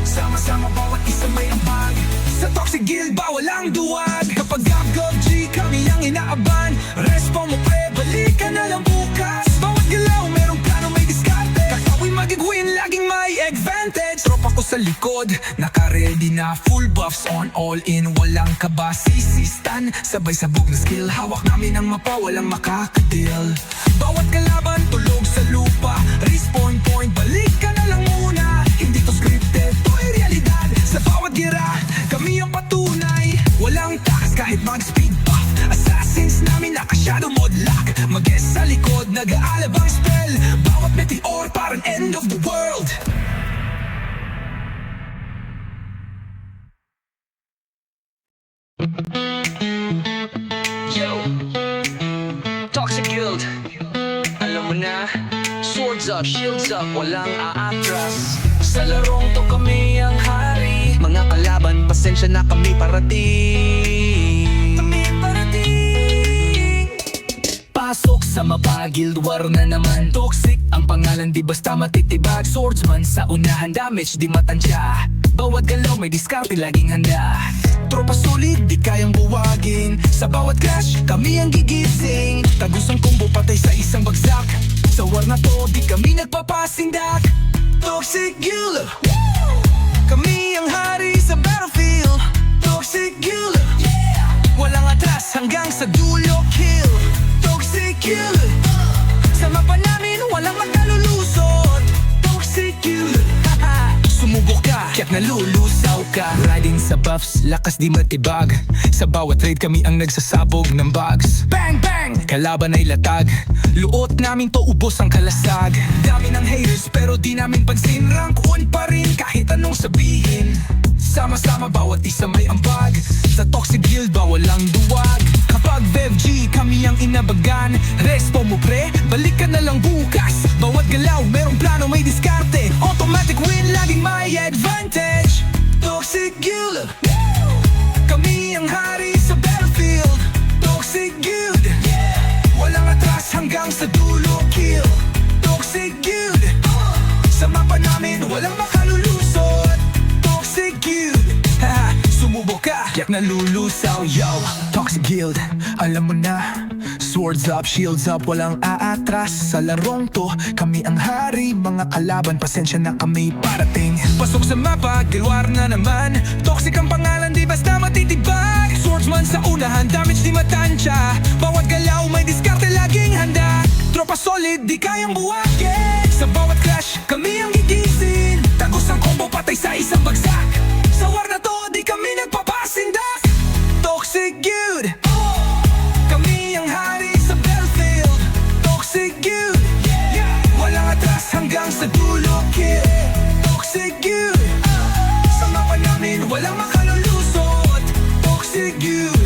Sama-sama bawat isa may ambag. Sa Toxic Guild bawal ang duwag. Kapag gab-gab G kami ang inaaban. Respo mo pre, balik ka na lang bukas. Bawat galaw merong plano, may diskarte. Kakawin magigwin, laging may advantage. Tropa ko sa likod, naka-ready na. Full buffs on, all in, walang kaba. Sisistan, sabay sabog na skill. Hawak namin ang mapa, walang makakadil. Bawat kalaban, tulog sa lupa. Respawn point, balik ka na lang muna. Hindi to scripted, to'y realidad. Sa bawat gira, kami ang patunay. Walang takas kahit mag-speed buff. Assassins namin naka-shadow mode lock. Mag-guess sa likod, nag-aalab ang spell. Bawat meteor parang end of the world. Yo, Toxic Guild, alam mo na. Swords up, shields up, walang aatras. Sa larong to kami ang hari. Mga kalaban, pasensya na kami parating. Pasok sa mapa, Guild War na naman. Toxic ang pangalan, di basta matitibag. Swordsman sa unahan, damage di matansya. Bawat galaw may diskarte, laging handa. Tropa solid, di kayang buwagin. Sa bawat clash, kami ang gigising. Tagus ang combo, patay sa isang bagsak. Sa war na to, di kami nagpapasindak. Toxic Guild, kami ang hari sa battlefield. Toxic Guild, walang atras hanggang sa dulo kill. Toxic Guild, sa mapa namin walang magkalulusot. Toxic Guild, sumubok ka, kaya't nalulusaw ka. Riding sa buffs, lakas di matibag. Sa bawat raid kami ang nagsasabog ng bugs. Bang bang, kalaban ay latag. Luot namin to, ubos ang kalasag. Dami ng haters pero di namin pansin. Rank 1 pa rin kahit anong sabihin. Sama-sama bawat isa may ambag. Sa Toxic Guild ba walang duwag. Kapag BevG kami ang inabagan. Respo mo pre, balik ka na lang bukas. Bawat galaw merong plano, may diskarte. Automatic win, laging may advantage. Toxic Guild, kami ang hari sa battlefield. Toxic Guild, walang atras hanggang sa dulo kill. Toxic Guild, sa mapa namin walang makalulusot. Toxic Guild, sumubok ka, yak nalulusaw, yo. Toxic Guild, alam mo na. Swords up, shields up, walang aatras. Sa larong to, kami ang hari. Mga kalaban, pasensya na kami parating. Pasok sa mapa, Guild War na naman. Toxic ang pangalan, di basta matitibag. Swordsman sa unahan, damage di matansya. Bawat galaw may diskarte, laging handa. Tropa solid, di kayang buwagin. Sa bawat clash, kami ang gigising. Tagus ang combo, patay sa isang bagsak. Sa war na to, di kami nagpapasindak. Toxic Guild, kami ang hari sa battlefield. Toxic Guild, walang atras hanggang sa dulo kill. Toxic Guild, sa mapa namin walang makalulusot. Toxic Guild,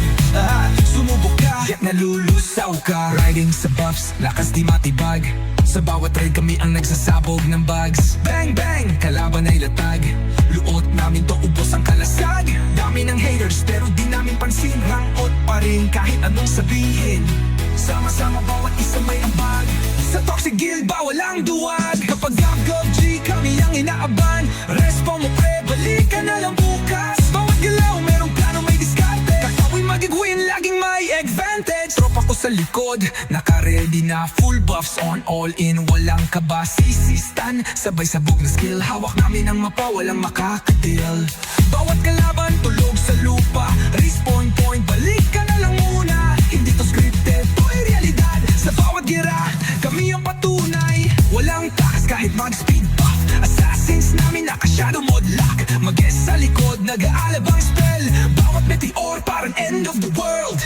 sumubok ka, yak nalulusaw ka. Riding sa buffs, lakas di matibag. Sa bawat raid kami ang nagsasabog ng bugs. Bang bang, kalaban ay latag. Luot namin to, ubos ang kalasag. Dami ng haters pero di namin pansin. Rangot pa rin kahit anong sabihin. Sama-sama bawat isa may ambag. Sa Toxic Guild ba walang duwag. Kapag GovG kami ang inaaban. Respo mo pre, balik ka na lang bukas. Bawat galaw merong plano, may diskarte. Kakawin magigwin, laging may advantage. Tropa ko sa likod, naka-ready na. Full buffs on, all in, walang kaba. Sisistan, sabay sabog na skill. Hawak namin ang mapa, walang makakadil. Bawat kalaban, tulog sa lupa. Respawn point, balik ka na lang muna. Hindi to scripted, to'y realidad. Sa bawat gira, kami ang patunay. Walang takas kahit mag-speed buff. Assassins namin naka-shadow mode lock. Mag-guess sa likod, nag-aalab ang spell. Bawat meteor parang end of the world.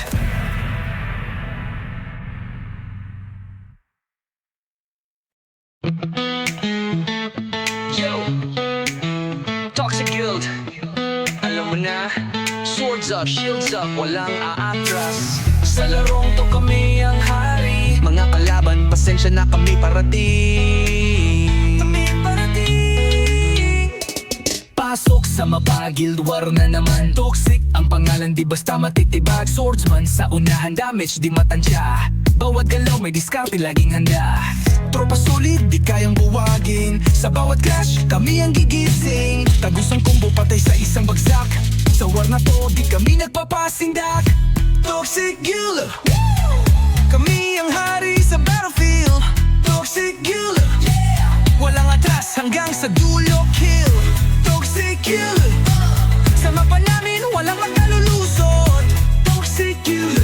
Yo, Toxic Guild, alam mo na. Swords up, shields up, walang aatras. Sa larong to kami ang hari. Mga kalaban, pasensya na kami parating. Pasok sa mapa, Guild War na naman. Toxic ang pangalan, di basta matitibag. Swordsman sa unahan, damage di matansya. Bawat galaw may diskarte, laging handa. Tropa solid, di kayang buwagin. Sa bawat clash, kami ang gigising. Tagus ang combo, patay sa isang bagsak. Sa war na to, di kami nagpapasindak. Toxic Guild, kami ang hari sa battlefield. Toxic Guild, walang atras hanggang sa dulo kill. Guild. Sa mapa namin walang makalulusot. Toxic Guild.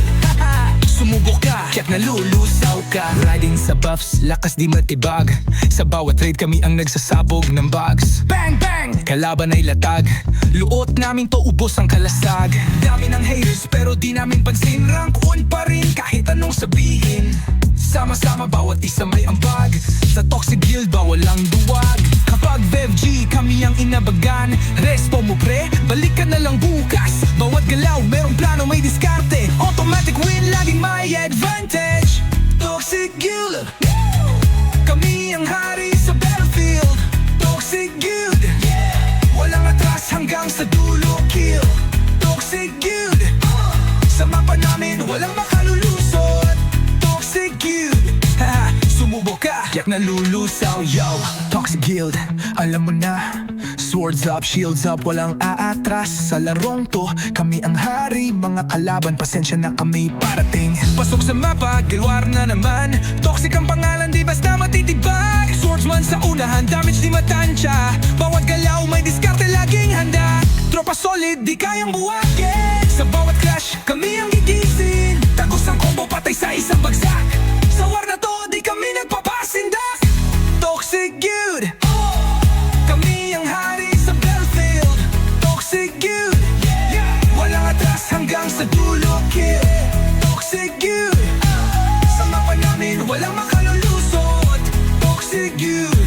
Sumubok ka, kaya't nalulusaw ka. Riding sa buffs, lakas di matibag. Sa bawat raid kami ang nagsasabog ng bugs. Bang bang, kalaban ay latag. Luot namin to, ubos ang kalasag. Dami ng haters pero di namin pansin. Rank 1 pa rin kahit anong sabihin. Sama-sama bawat isa may ambag. Sa Toxic Guild ba walang duwag. Kapag BevG kami ang inabagan. Respo mo pre, balik ka na lang bukas. Bawat galaw merong plano may diskarte. Automatic win laging may advantage. Toxic Guild. Kami ang hari sa battlefield. Toxic Guild. Walang atras hanggang sa dulo kill. Toxic Guild. Sa mapa namin walang makalulusot. Toxic Guild. Sumubok ka, kaya't nalulusaw, yo. Toxic Guild, alam mo na. Swords up, shields up, walang aatras. Sa larong to, kami ang hari. Mga kalaban, pasensya na kami parating. Pasok sa mapa, gilwar na naman. Toxic ang pangalan, di basta matitibag. Swordsman sa unahan, damage di matansya. Bawat galaw, may diskarte laging handa. Tropa solid, di kayang buwagin. Sa bawat clash, kami ang gigising. Tagos ang combo, patay sa isang bagsak. Sa war na to, di kami nagpapasindak. Toxic Guild. Kami ang hari sa battlefield. Toxic Guild. Walang atras hanggang sa dulo kill. Toxic Guild. Sa mapa namin walang makalulusot. Toxic Guild.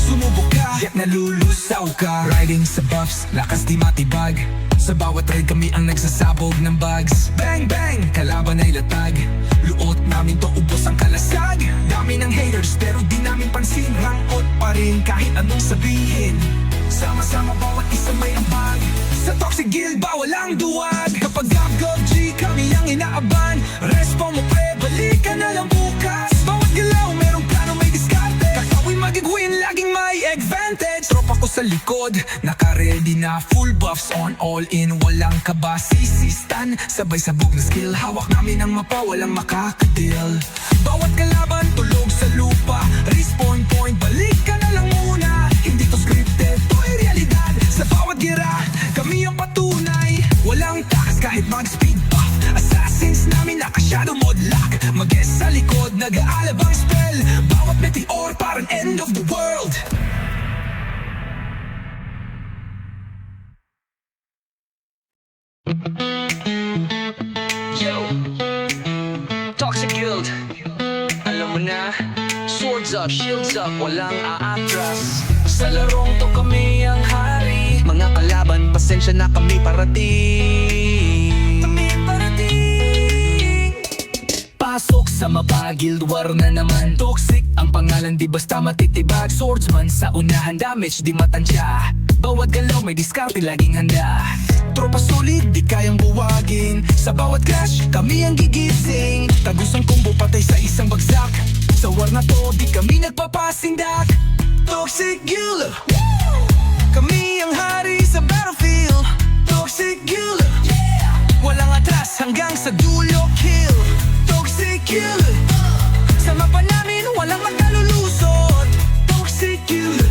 Sumubok ka, kaya't nalulusaw ka. Riding sa buffs, lakas di matibag. Sa bawat raid kami ang nagsasabog ng bugs. Bang bang, kalaban ay latag. Luot namin to, ubos ang kalasag. Dami ng haters pero di namin pansin. Rangkot pa rin kahit anong sabihin. Sama-sama bawat isa may ambag. Sa Toxic Guild ba walang duwag. Kapag GG kami ang inaaban. Respo mo pre, balik ka na lang bukas. Bawat galaw merong plano may diskarte. Kakawin magigwin, laging may advantage. Tropa ko sa likod, naka-ready na. Full buffs on, all in, walang kaba. Sisistan, sabay sabog na skill. Hawak namin ang mapa, walang makakadil. Bawat kalaban, tulog sa lupa. Respawn point, balik ka na lang muna. Hindi to scripted, to ay realidad. Sa bawat gira, kami ang patunay. Walang takas kahit mag-speed buff. Assassins namin naka-shadow mode lock. Mag-guess sa likod, nag-aalabang spell. Bawat meteor parang end of the world. Yo, Toxic Guild. Alam mo na, swords up, shields up, walang aatras. Sa larong to kami ang hari. Mga kalaban, pasensya na kami parating. Pasok sa mapa, guild war na naman. Toxic ang pangalan, di basta matitibag. Swordsman sa unahan, damage di matansya. Bawat galaw may diskarte laging handa. Tropa solid, di kayang buwagin. Sa bawat clash, kami ang gigising. Tagos ang combo, patay sa isang bagsak. Sa war na to, di kami nagpapasindak. Toxic Guild. Kami ang hari sa battlefield. Toxic Guild. Walang atras hanggang sa dulo kill. Toxic Guild. Sa mapa namin walang makalulusot. Toxic Guild.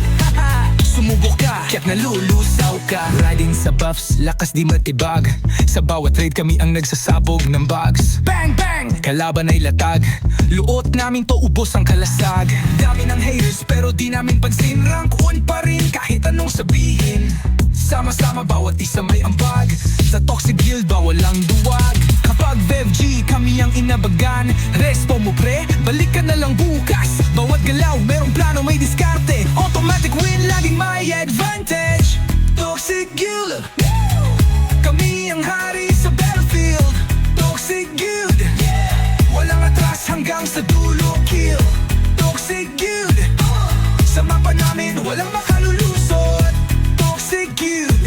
Sumubok ka, kaya't nalulusaw ka. Riding sa buffs, lakas di matibag. Sa bawat raid kami ang nagsasabog ng bugs. Bang bang, kalaban ay latag. Luot namin to, ubos ang kalasag. Dami ng haters pero di namin pansin. Rank 1 pa rin kahit anong sabihin. Sama-sama bawat isa may ambag. Sa Toxic Guild ba walang duwag. Kapag BevG kami ang inabagan. Respo mo pre, balik ka na lang bukas. Bawat galaw merong plano may diskarte. Automatic win, laging may advantage. Toxic Guild. Kami ang hari sa battlefield. Toxic Guild. Walang atras hanggang sa dulo kill. Toxic Guild. Sa mapa namin walang makalulusot. Toxic Guild.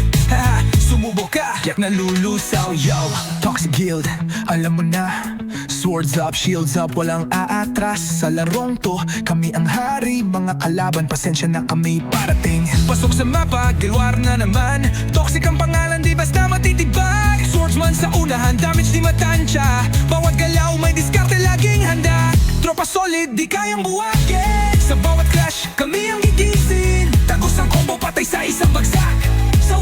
Sumubok ka, kaya't nalulusaw, yo. Toxic Guild, alam mo na. Swords up, shields up, walang aatras. Sa larong to, kami ang hari. Mga kalaban, pasensya na kami parating. Pasok sa mapa, gilwar na naman. Toxic ang pangalan, di basta matitibag. Swordsman sa unahan, damage di matansya. Bawat galaw, may diskarte laging handa. Tropa solid, di kayang buwagin. Sa bawat clash, kami ang gigising. Tagos ang combo, patay sa isang bagsak. Sa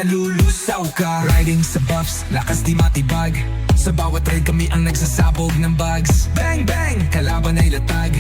nalulusaw ka. Riding sa buffs, lakas di matibag. Sa bawat raid kami ang nagsasabog ng bugs. Bang bang, kalaban ay latag.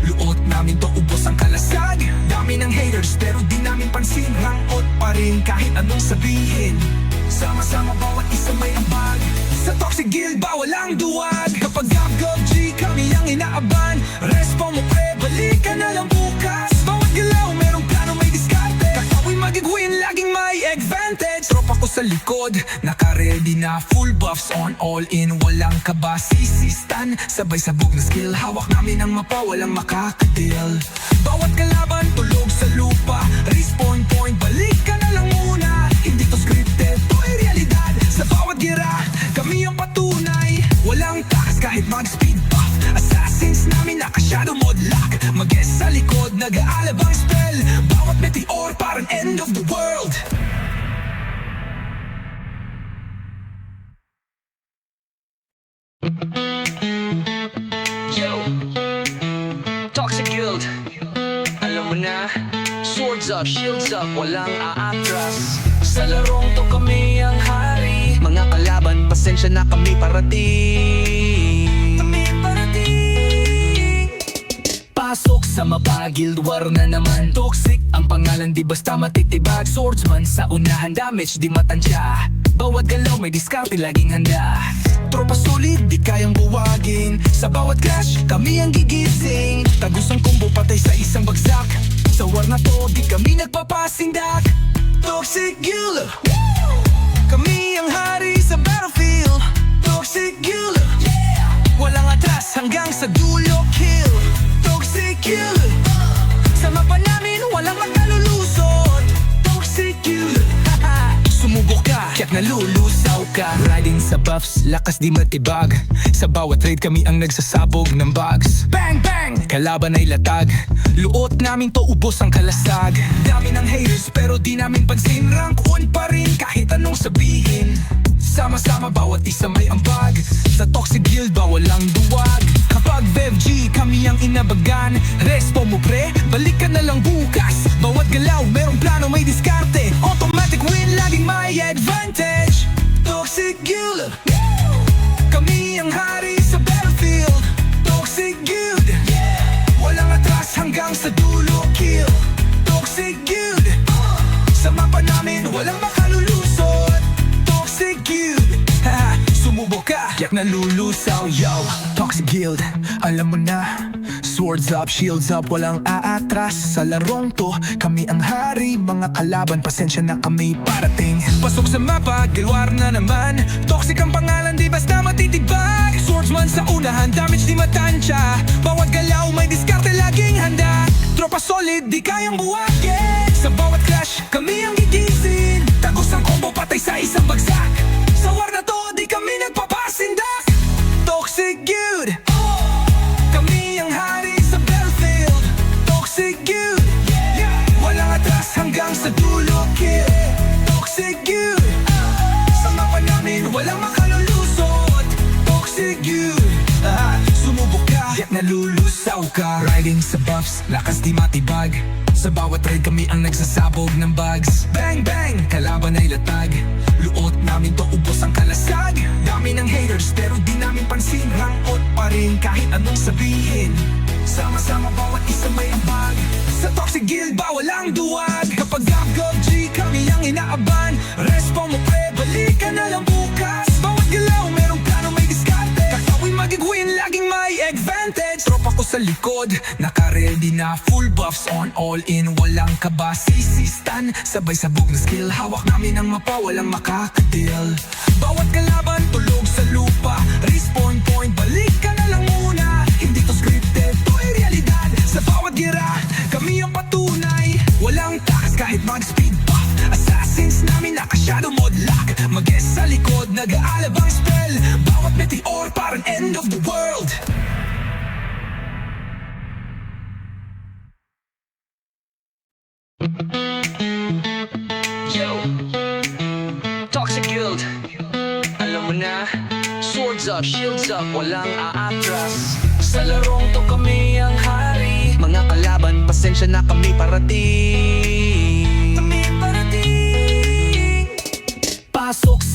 Luot namin to, ubos ang kalasag. Dami ng haters pero di namin pansin. Rangot pa rin kahit anong sabihin. Sama-sama bawat isa may ambag. Sa Toxic Guild bawal ang duwag. Kapag GG kami ang inaaban. Respo mo pre, balik ka na lang bukas. Bawat galaw merong plano, may diskarte. Kakawin magigwin, laging may advantage. Tropa ko sa likod, naka-ready na. Full buffs on, all in, walang kaba. Sisistan, sabay sabog na skill. Hawak namin ang mapa, walang makakatil. Bawat kalaban, tulog sa lupa. Respawn point, balik ka na lang muna. Hindi to scripted, to ay realidad. Sa bawat gira, kami ang patunay. Walang takas kahit mag-speed buff. Assassins namin naka-shadow mode lock. Mag-guess sa likod, nag-aalab ang spell. Bawat meteor parang end of the world. Yo, Toxic Guild, alam mo na. Swords up, shields up, walang aatras. Sa larong to kami ang hari. Mga kalaban, pasensya na kami parating. Pasok sa mapa, Guild War na naman. Toxic ang pangalan, di basta matitibag. Swordsman sa unahan, damage di matansya. Bawat galaw may diskarte, laging handa. Tropa solid, di kayang buwagin. Sa bawat clash, kami ang gigising. Tagus ang combo, patay sa isang bagsak. Sa war na to, di kami nagpapasindak. Toxic Guild, kami ang hari sa battlefield. Toxic Guild, walang atras hanggang sa dulo kill. Toxic Guild, sa mapa namin walang magkalulusot. Toxic Guild, sumubok ka, kaya't nalulusaw ka. Riding sa buffs, lakas di matibag. Sa bawat raid kami ang nagsasabog ng bugs. Bang bang, kalaban ay latag. Luot namin to, ubos ang kalasag. Dami ng haters pero di namin pansin. Rank 1 pa rin kahit anong sabihin. Sama-sama bawat isa may ambag. Sa Toxic Guild bawal ang duwag. Kapag BevG kami ang inabagan. Respo mo pre, balik ka na lang bukas. Bawat galaw merong plano, may diskarte. Automatic win, laging may advantage. Toxic Guild, kami ang hari sa battlefield. Toxic Guild, walang atras hanggang sa dulo kill. Toxic Guild, sa mapa namin walang makalulusot. Toxic Guild, sumubok ka, kaya't nalulusaw. Yo, Toxic Guild, alam mo na. Swords up, shields up, walang aatras. Sa larong to, kami ang hari. Mga kalaban, pasensya na kami parating. Pasok sa mapa, Guild War na naman. Toxic ang pangalan, di basta matitibag. Swordsman sa unahan, damage di matansya. Bawat galaw may diskarte, laging handa. Tropa solid, di kayang buwagin. Sa bawat clash, kami ang gigising. Tagos ang combo, patay sa isang bagsak. Sa war na to, di kami nagpapasindak. Toxic Guild, kami ang hari sa battlefield. Toxic Guild, walang atras hanggang sa dulo kill. Toxic Guild, sa mapa namin walang makalulusot. Toxic Guild, sumubok ka, kaya't nalulusaw ka. Riding sa buffs, lakas di matibag. Sa bawat raid kami ang nagsasabog ng bugs. Bang bang, kalaban ay latag. Luot namin to, ubos ang kalasag. Dami ng haters pero di namin pansin. Rangot pa rin kahit anong sabihin. Sama-sama bawat isa may ambag. Sa Toxic Guild bawal ang duwag. Kapag GG kami ang inaaban. Respo mo pre, balik ka na lang bukas. Bawat galaw merong plano, may diskarte. Kakawin magigwin, laging may advantage. Tropa ko sa likod, naka-ready na. Full buffs on, all in, walang kaba. Sisistan, sabay sabog na skill. Hawak namin ang mapa, walang makakatil. Bawat kalaban, tulog sa lupa. Respawn point, balik ka na lang muna. Hindi to scripted, to ay realidad. Sa bawat gira, kami ang patunay. Walang takas kahit mag-speed buff. Assassins namin naka-shadow mode lock. Mag-guess sa likod, nag-aalab ang spell. Bawat meteor parang end of the world. Yo, Toxic Guild, alam mo na. Swords up, shields up, walang aatras. Sa larong to kami ang hari. Mga kalaban, pasensya na kami parating.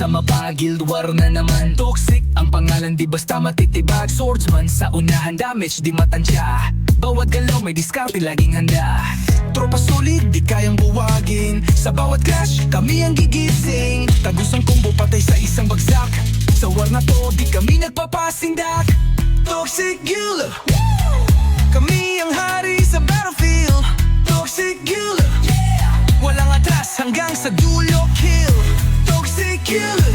mapagilid war na naman. Toxic ang pangalan, di basta matitibag. Swordsman sa unahan, damage di matansya. Bawat galaw may diskarte, laging handa. Tropa solid, di kayang buwagin. Sa bawat clash, kami ang gigising. Tagusang combo, patay sa isang bagsak. Sa war na to, di kami nagpapasindak. Toxic Guild, kami ang hari sa battlefield. Toxic Guild, walang atras hanggang sa dulo kill. Toxic Guild,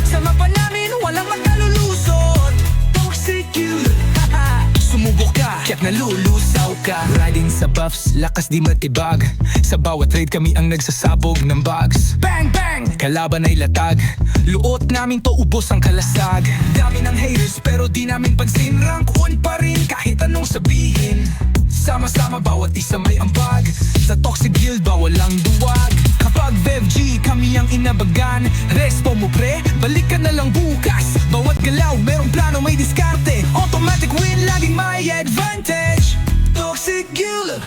sa mapa namin walang makalulusot. Toxic Guild, sumubok ka, kaya't nalulusaw ka. Riding sa buffs, lakas di matibag. Sa bawat raid kami ang nagsasabog ng bugs. Bang bang, kalaban ay latag. Luot namin to, ubos ang kalasag. Dami ng haters pero di namin pansin. Rank 1 pa rin kahit anong sabihin. Sama-sama bawat isa may ambag. Sa Toxic Guild ba walang duwag. Kapag BevG kami ang inabagan. Respo mo pre, balik ka na lang bukas. Bawat galaw merong plano, may diskarte. Automatic win, laging may advantage. Toxic Guild,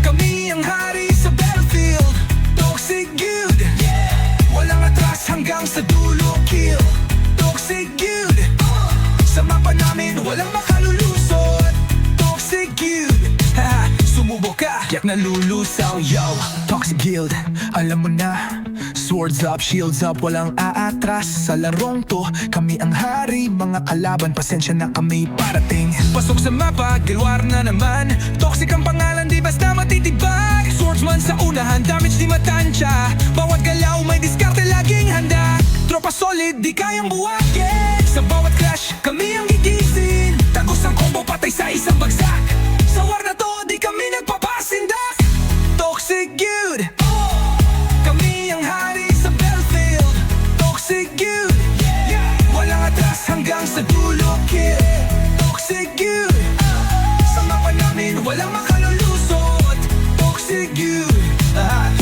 kami ang hari sa battlefield. Toxic Guild, walang atras hanggang sa dulo kill. Toxic Guild, sa mapa namin walang makalulusot. Toxic Guild, sumubok ka, yak nalulusaw, yo. Toxic Guild, alam mo na. Swords up, shields up, walang aatras. Sa larong to, kami ang hari. Mga kalaban, pasensya na kami parating. Pasok sa mapa, gilwar na naman. Toxic ang pangalan, di basta matitibag. Swordsman sa unahan, damage di matansya. Bawat galaw may diskarte, laging handa. Tropa solid, di kayang buwagin. Sa bawat clash, kami ang gigising. Tagos ang combo, patay sa isang bagsak. Sa war na to, di kami nagpapasindak. Toxic Guild, kami ang hari sa battlefield. Toxic Guild, walang atras hanggang sa dulo kill. Toxic Guild, sa mapa namin walang makalulusot. Toxic Guild,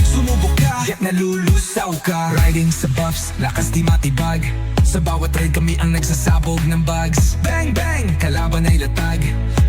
sumubok ka, yak nalulusaw ka. Riding sa buffs, lakas di matibag. Sa bawat raid kami ang nagsasabog ng bugs. Bang bang, kalaban ay latag.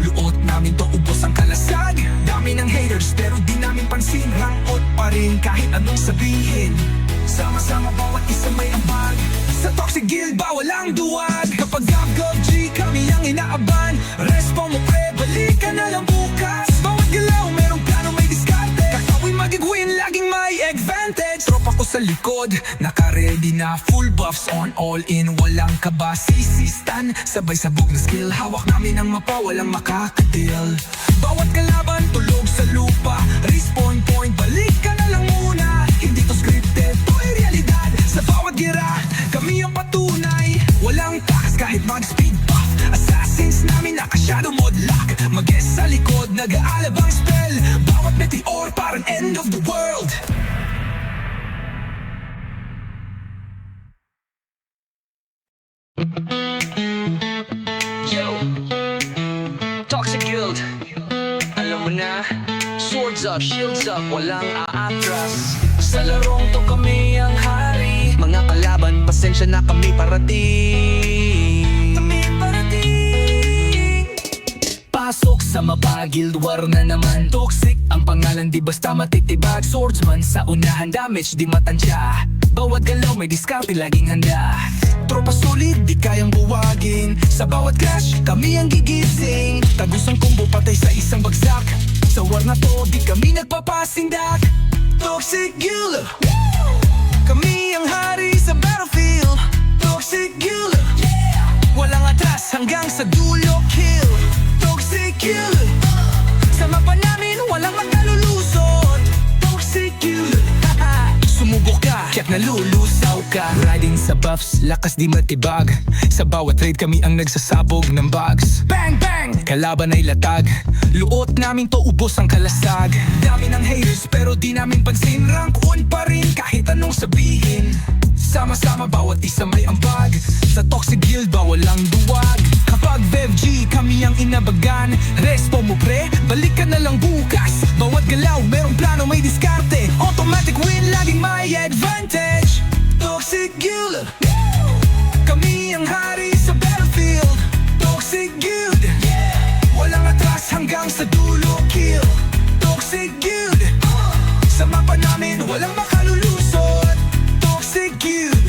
Luot namin to, ubos ang kalasag. Dami ng haters pero di namin pansin. Rangot pa rin kahit anong sabihin. Sama-sama bawat isa may ambag. Sa Toxic Guild ba walang duwag. Kapag GG kami ang inaaban. Respo mo pre, balik ka na lang bukas. Bawat galaw merong plano, may diskarte. Kakawin magigwin, laging may advantage. Tropa ko sa likod, naka-ready na. Full buffs on, all in, walang kaba. Sisistan, sabay sabog na skill. Hawak namin ang mapa, walang makakadil. Bawat kalaban, tulog sa lupa. Respawn point, balik ka na lang muna. Hindi to scripted, to ay realidad. Sa bawat gira, kami ang patunay. Walang takas kahit mag-speed buff. Assassins namin naka-shadow mode lock. Mag-guess sa likod, nag-aalabang spell. Bawat meteor parang end of the world. Yo, Toxic Guild, alam mo na. Swords up, shields up, walang aatras. Sa larong to kami ang hari. Mga kalaban, pasensya na kami parating. Pasok sa mapagilid war na naman. Toxic ang pangalan, di basta matitibag. Swordsman sa unahan, damage di matansya. Bawat galaw may diskarte, laging handa. Tropa solid, di kayang buwagin. Sa bawat clash, kami ang gigising. Tagos ang combo, patay sa isang bagsak. Sa war na to, di kami nagpapasindak. Toxic Guild, kami ang hari sa battlefield. Toxic Guild, walang atras hanggang sa dulo kill. Toxic Guild, sa mapa namin walang makalulusot. Toxic Guild, sumubok ka, kaya't nalulusaw ka. Riding sa buffs, lakas di matibag. Sa bawat raid kami ang nagsasabog ng bugs. Bang bang, kalaban ay latag. Luot namin to, ubos ang kalasag. Dami ng haters pero di namin pansin. Rank 1 pa rin kahit anong sabihin. Sama-sama bawat isa may ambag. Sa Toxic Guild ba walang duwag. Kapag BevG kami ang inabagan. Respo mo pre, balik ka na lang bukas. Bawat galaw merong plano, may diskarte. Automatic win, laging may advantage. Toxic Guild, kami ang hari sa battlefield. Toxic Guild, walang atras hanggang sa dulo kill. Toxic Guild, sa mapa namin walang makalulusot. Toxic Guild,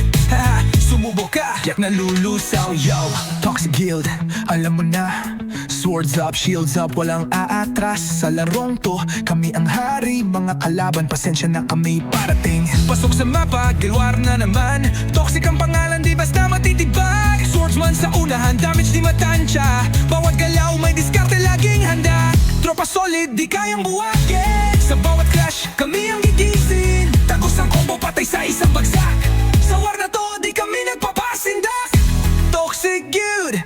yak nalulusaw, yo. Toxic Guild, alam mo na. Swords up, shields up, walang aatras. Sa larong to, kami ang hari. Mga kalaban, pasensya na kami parating. Pasok sa mapa, gilwar na naman. Toxic ang pangalan, di basta matitibag. Swordsman sa unahan, damage di matansya. Bawat galaw may diskarte, laging handa. Tropa solid, di kayang buwagin. Sa bawat clash, kami ang gigising. Tagos ang combo, patay sa isang bagsak. Sa war na to, di kami nagpapasindak. Toxic Guild,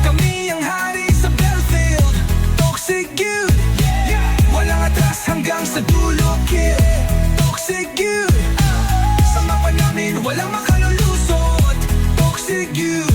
kami ang hari sa battlefield. Toxic Guild, walang atras hanggang sa dulo, kill. Toxic Guild, sa mapa namin walang makalulusot. Toxic Guild,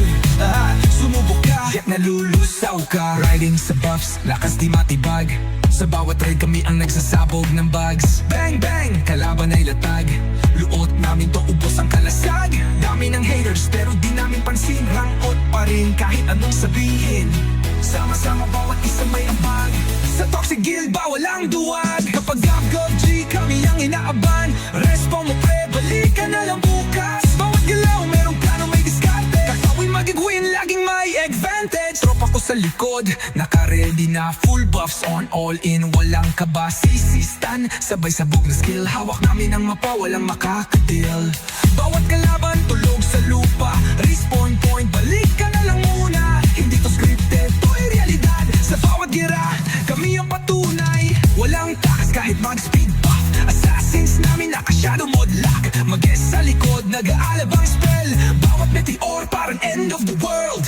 sumubok ka, yak nalulusaw ka. Riding sa buffs, lakas di matibag. Sa bawat raid kami ang nagsasabog ng bugs. Bang bang, kalaban ay latag. Luot namin to, ubos ang kalasag. Dami ng haters pero di namin pansin. Rangot pa rin kahit anong sabihin. Sama-sama bawat isa may ambag. Sa Toxic Guild bawal ang duwag. Kapag GG kami ang inaaban. Respo mo pre, balik ka na lang bukas. Bawat galaw merong plano, may diskarte. Kakawin magigwin, laging may advantage. Tropa ko sa likod, naka-ready na. Full buffs on, all in, walang kabasisistan. Sabay sabog na skill, hawak namin ang mapa, walang makakadil. Bawat kalaban tulog sa lupa. Respawn point, balik ka na lang muna. Hindi to scripted, to ay realidad. Sa bawat gira, kami ang patunay. Walang takas kahit mag-speed buff. Assassins namin naka-shadow mode lock. Mag-guess sa likod, nag-aalabang spell. Bawat meteor parang end of the world.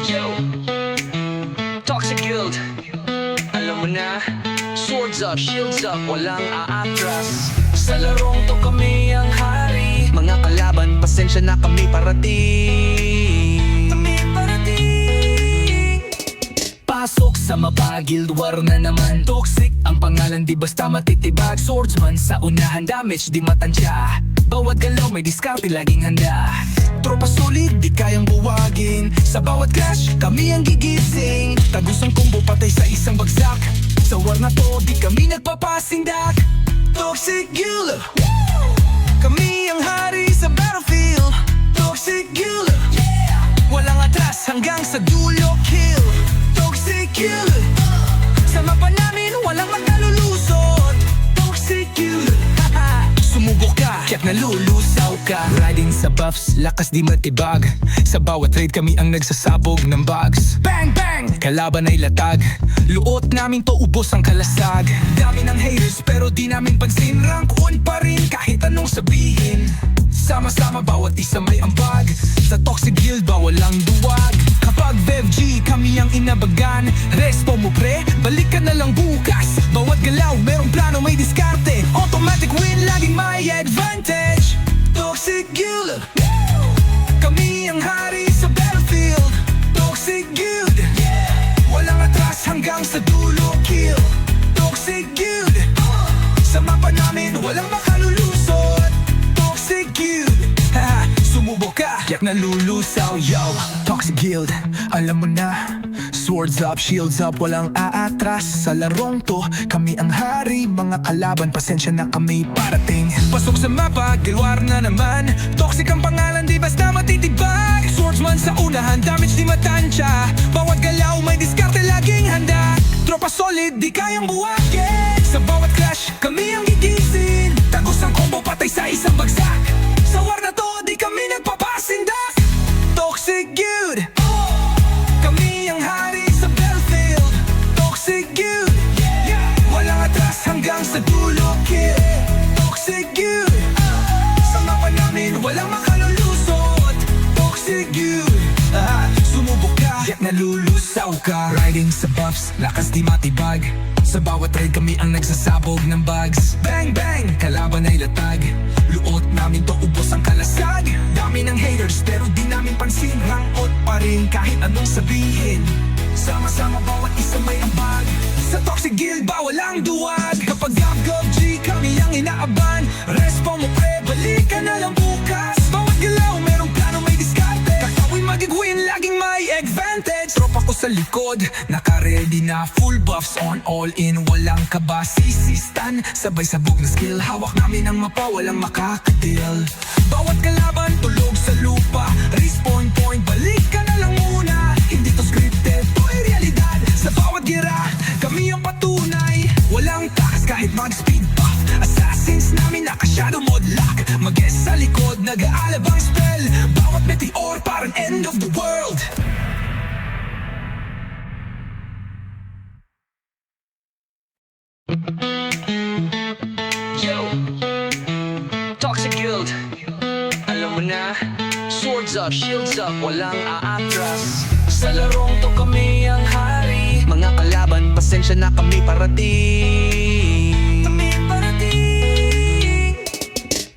Yo, Toxic Guild, alam mo na. Swords up, shields up, walang aatras. Sa larong to kami ang hari. Mga kalaban, pasensya na kami parating. Pasok sa mapa, guild war na naman. Toxic ang pangalan, di basta matitibag. Swordsman sa unahan, damage di matansya. Bawat galaw may diskarte, laging handa. Tropa solid, di kayang buwagin. Sa bawat clash, kami ang gigising. Tagos ang combo, patay sa isang bagsak. Sa war na to, di kami nagpapasindak. Toxic Guild, kami ang hari sa battlefield. Toxic Guild, walang atras hanggang sa dulo, kill. Toxic Guild, sa mapa namin walang makalulusot. Toxic Guild, sumubok ka, yak nalulusaw ka. Riding sa buffs, lakas di matibag. Sa bawat raid kami ang nagsasabog ng bugs. Bang bang, kalaban ay latag. Luot namin to, ubos ang kalasag. Dami ng haters pero di namin pansin. Rank 1 pa rin kahit anong sabihin. Sama-sama bawat isa may ambag. Sa Toxic Guild bawal ang duwag. Kapag BevG kami ang inabagan. Respo mo pre, balik ka na lang bukas. Bawat galaw merong plano, may diskarte. Automatic win, laging may advantage. Toxic Guild, kami ang hari sa battlefield. Toxic Guild, walang atras hanggang sa dulo, kill. Toxic Guild, sa mapa namin walang makalulusot. Toxic Guild, sumubok ka, yak nalulusaw, yo. Toxic Guild, alam mo na. Swords up, shields up, walang aatras. Sa larong to, kami ang hari. Mga kalaban, pasensya na kami parating. Pasok sa mapa, gilwar na naman. Toxic ang pangalan, di basta matitibag. Swordsman sa unahan, damage di matansya. Bawat galaw may diskarte, laging handa. Tropa solid, di kayang buwagin. Sa bawat clash, kami ang gigising. Tagos ang combo, patay sa isang bagsak. Sa war na to, di kami nagpapasindak. Toxic Guild, kami ang hari sa battlefield. Toxic Guild, walang atras hanggang sa dulo, kill. Toxic Guild, sa mapa namin walang makalulusot. Toxic Guild, sumubok ka, yak nalulusaw ka. Riding sa buffs, lakas di matibag. Sa bawat raid kami ang nagsasabog ng bugs. Bang bang, kalaban ay latag. Luot namin to, ubos ang kalasag. Dami ng haters pero di namin pansin. Rangot pa rin kahit anong sabihin. Sama-sama bawat isa may ambag. Sa Toxic Guild bawal ang duwag. Kapag GG kami ang inaaban. Respo mo pre, balik ka na lang bukas. Bawat galaw merong plano, may diskarte. Kakawin magigwin, laging may advantage. Tropa ko sa sa likod, naka-ready na, full buffs on, all in, walang kabasisistan. Sabay sabog na skill, hawak namin ang mapa, walang makakatil. Bawat kalaban tulog sa lupa, respawn point, balik ka na lang muna. Hindi to scripted, to ay realidad. Sa bawat gira, kami ang patunay. Walang takas kahit mag-speed buff. Assassins namin naka-shadow mode lock. Mag-guess sa likod, nag-aalabang spell. Bawat meteor parang end of the world. Yo, Toxic Guild, alam mo na, swords up, shields up, walang aatras. Sa larong to kami ang hari. Mga kalaban, pasensya na kami parating.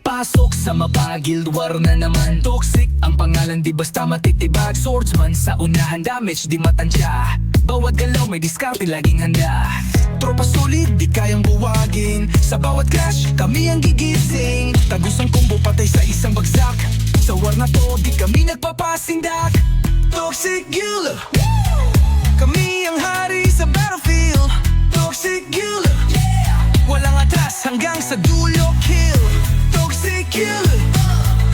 Pasok sa mapa, guild war na naman. Toxic ang pangalan, di basta matitibag. Swordsman sa unahan, damage di matansya. Bawat galaw may diskarte, laging handa. Tropa solid, di kayang buwagin. Sa bawat clash, kami ang gigising. Tagus ang combo, patay sa isang bagsak. Sa war na to, di kami nagpapasindak. Toxic Guild, kami ang hari sa battlefield. Toxic Guild, walang atras hanggang sa dulo, kill. Toxic Guild,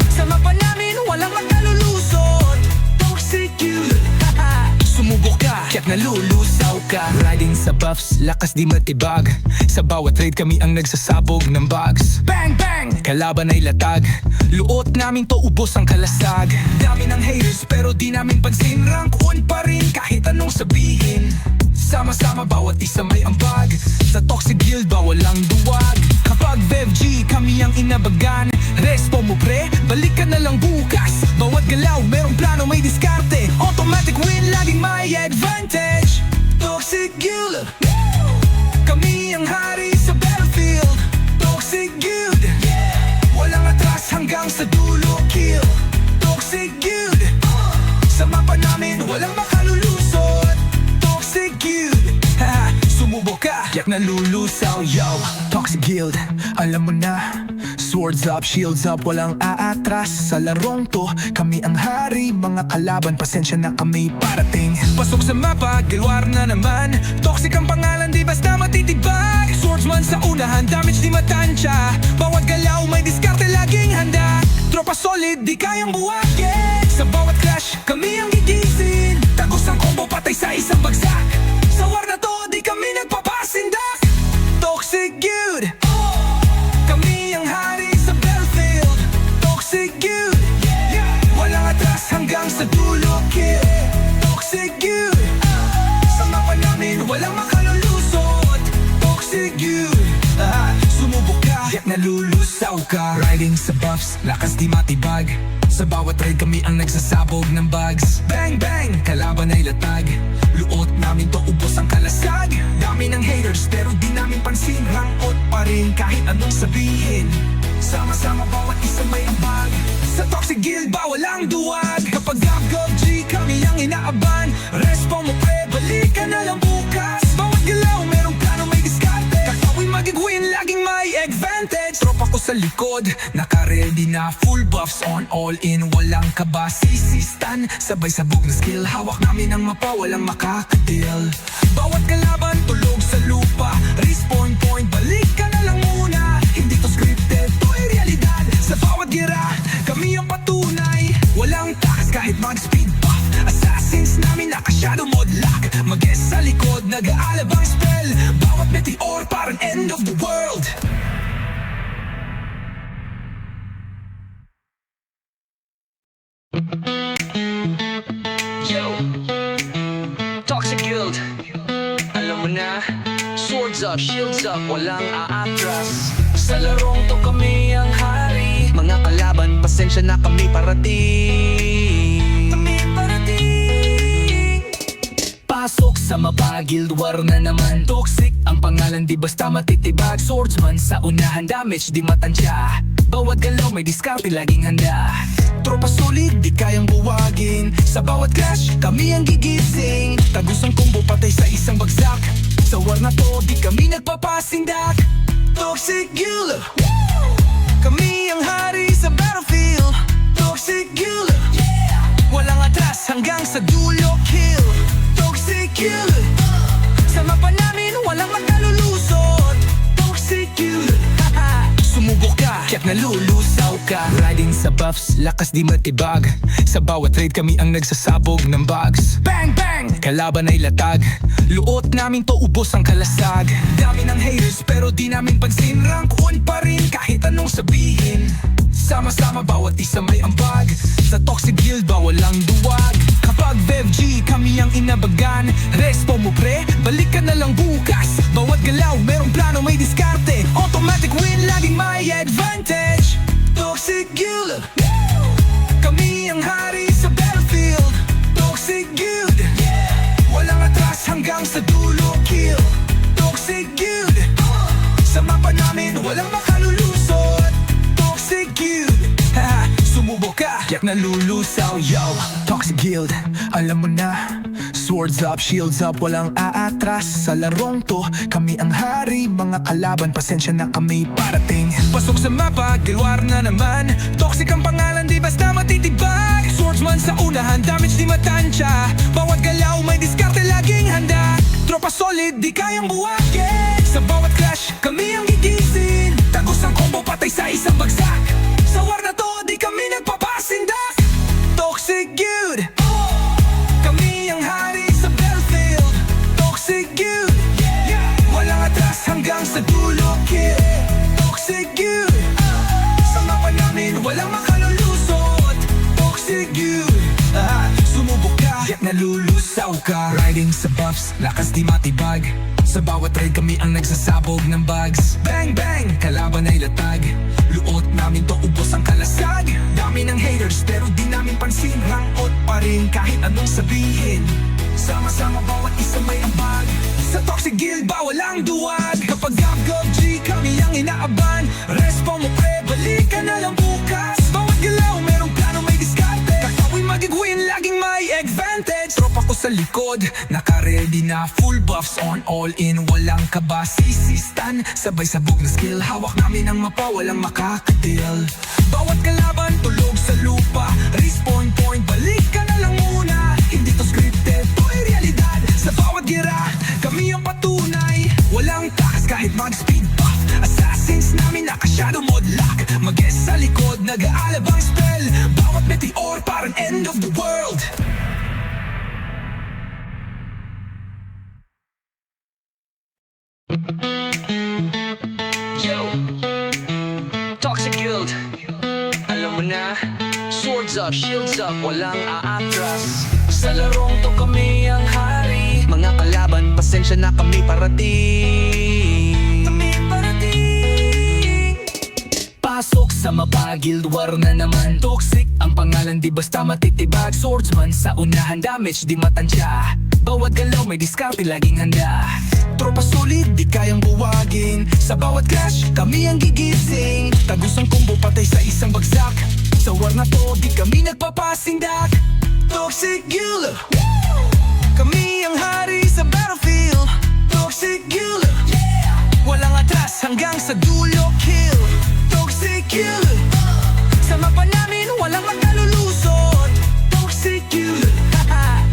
sa mapa namin walang magkalulusot. Toxic Guild, sumubok ka, kaya't nalulusaw ka. Riding sa buffs, lakas di matibag. Sa bawat trade kami ang nagsasabog ng bugs. Bang bang, kalaban ay latag. Luot namin to, ubos ang kalasag. Dami ng haters pero di namin pansin. Rank 1 pa rin kahit anong sabihin. Sama-sama bawat isa may ambag. Sa Toxic Guild ba walang duwag. Kapag BevG kami ang inabagan. Respo mo pre, balik ka na lang bukas. Bawat galaw merong plano, may diskarte. Automatic win, laging may advantage. Toxic Guild, kami ang hari sa battlefield. Toxic Guild, walang atras hanggang sa dulo, kill. Toxic Guild, sa mapa namin walang makalulusot. Toxic Guild, sumubok ka, kaya't nalulusaw, yo. Toxic Guild, alam mo na. Swords up, shields up, walang aatras. Sa larong to, kami ang hari. Mga kalaban, pasensya na kami parating. Pasok sa mapa, gilwar na naman. Toxic ang pangalan, di basta matitibag. Swordsman sa unahan, damage di matansya. Bawat galaw may diskarte, laging handa. Tropa solid, di kayang buwagin. Sa bawat clash, kami ang gigising. Tagos ang combo, patay sa isang bagsak. Sa war na to, di kami nagpapasindak. Toxic Guild, kami ang hari sa battlefield. Toxic Guild, walang atras hanggang sa dulo, kill. Toxic Guild, sa mapa namin walang makalulusot. Toxic Guild, sumubok ka, kaya't nalulusaw ka. Riding sa buffs, lakas di matibag. Sa bawat raid kami ang nagsasabog ng bugs. Bang bang, kalaban ay latag. Luot namin to, ubos ang kalasag. Dami ng haters pero di namin pansin. Rangot pa rin kahit anong sabihin. Sama-sama bawat isa may ambag. Sa Toxic Guild ba walang duwag. Kapag GG kami ang inaaban. Respo mo pre, balik ka na lang bukas. Bawat galaw merong plano, may diskarte. Kakawin magigwin, laging may advantage. Tropa ko sa likod, naka-ready na, full buffs on, all in, walang kabasisistan. Sabay sabog na skill, hawak namin ang mapa, walang makakatil. Bawat kalaban tulog sa lupa, respawn point, balik ka na lang muna. Hindi to scripted, to ay realidad. Sa bawat gira, kami ang patunay. Walang takas kahit mag-speed buff. Assassins namin naka-shadow mode lock. Mag-guess sa likod, nag-aalabang spell. Bawat meteor parang end of the world. Yo, Toxic Guild, alam mo na, swords up, shields up, walang aatras. Sa larong to kami ang hari. Mga kalaban, pasensya na kami parating. Pasok sa mapa, guild war na naman. Toxic ang pangalan, di basta matitibag. Swordsman sa unahan, damage di matansya. Bawat galaw may diskarte, laging handa. Tropa solid, di kayang buwagin. Sa bawat clash, kami ang gigising. Tagus ang combo, patay sa isang bagsak. Sa war na to, di kami nagpapasindak. Toxic Guild, kami ang hari sa battlefield. Toxic Guild, walang atras hanggang sa dulo, kill. Toxic Guild. Sa mapa namin walang makalulusot. Toxic Guild. Sumubok ka, kaya't nalulusaw ka. Riding sa buffs, lakas di matibag. Sa bawat raid kami ang nagsasabog ng bugs. Bang bang, kalaban ay latag. Luot namin to, ubos ang kalasag. Dami ng haters pero di namin pansin. Rank 1 pa rin kahit anong sabihin. Sama-sama bawat isa may ambag. Sa Toxic Guild bawal ang duwag. Kapag VevG kami ang inabagan. Respo mo pre, balik ka na lang bukas. Bawat galaw merong plano may diskarte. Automatic win laging may advantage. Toxic Guild, kami ang hari sa battlefield. Toxic Guild, walang atras hanggang sa dulo kill. Toxic Guild, sa mapa namin walang makalulusot. Toxic Guild, sumubok ka, kaya't nalulusaw, yo. Toxic Guild, alam mo na. Swords up, shields up, walang aatras. Sa larong to, kami ang hari. Mga kalaban, pasensya na kami parating. Pasok sa mapa, gilwar na naman. Toxic ang pangalan, di basta matitibag. Swordsman sa unahan, damage di matansya. Bawat galaw may diskarte, laging handa. Tropa solid, di kayang buwagin. Sa bawat clash, kami ang gigising. Tagos ang combo, patay sa isang bagsak. Sa war na to, di kami nagpapasindak. Toxic Guild, kami ang hari sa battlefield. Toxic Guild, walang atras hanggang sa dulo kill. Toxic Guild, sa mapa namin walang makalulusot. Toxic Guild, sumubok ka, kaya't nalulusaw ka. Riding sa buffs, lakas di matibag. Sa bawat raid kami ang nagsasabog ng bugs. Bang bang, kalaban ay latag. Luot namin to, ubos ang kalasag. Dami ng haters pero di namin pansin. Rangot pa rin kahit anong sabihin. Sama-sama bawat isa may ambag. Sa Toxic Guild bawal ang duwag. Kapag GG kami ang inaaban. Respo mo pre, balik ka na lang bukas. Bawat galaw merong plano may diskarte. Kakawin magigwin, laging may advantage. Tropa ko sa likod, naka-ready na. Full buffs on, all in, walang kabasisistan. Sabay sabog na skill, hawak namin ang mapa, walang makakatil. Bawat kalaban tulog sa lupa. Respawn point, balik ka na lang muna. Hindi to scripted, to ay realidad. Sa bawat gira, kami ang patunay. Walang takas kahit mag-speed buff. Assassins namin naka-shadow mode lock. Mag-guess sa likod, nag-aalabang spell. Bawat meteor parang end of the world. Yo, Toxic Guild, alam mo na. Swords up, shields up, walang aatras. Sa larong to kami ang hari. Mga kalaban, pasensya na kami parating. Pasok sa mapa, guild war na naman. Toxic ang pangalan, di basta matitibag. Swordsman sa unahan, damage di matansya. Bawat galaw may diskarte, laging handa. Tropa solid, di kayang buwagin. Sa bawat clash, kami ang gigising. Tagos ang combo, patay sa isang bagsak. Sa war na to, di kami nagpapasindak. Toxic Guild, kami ang hari sa battlefield. Toxic Guild, walang atras hanggang sa dulo kill. Toxic Guild, sa mapa namin walang makalulusot. Toxic Guild,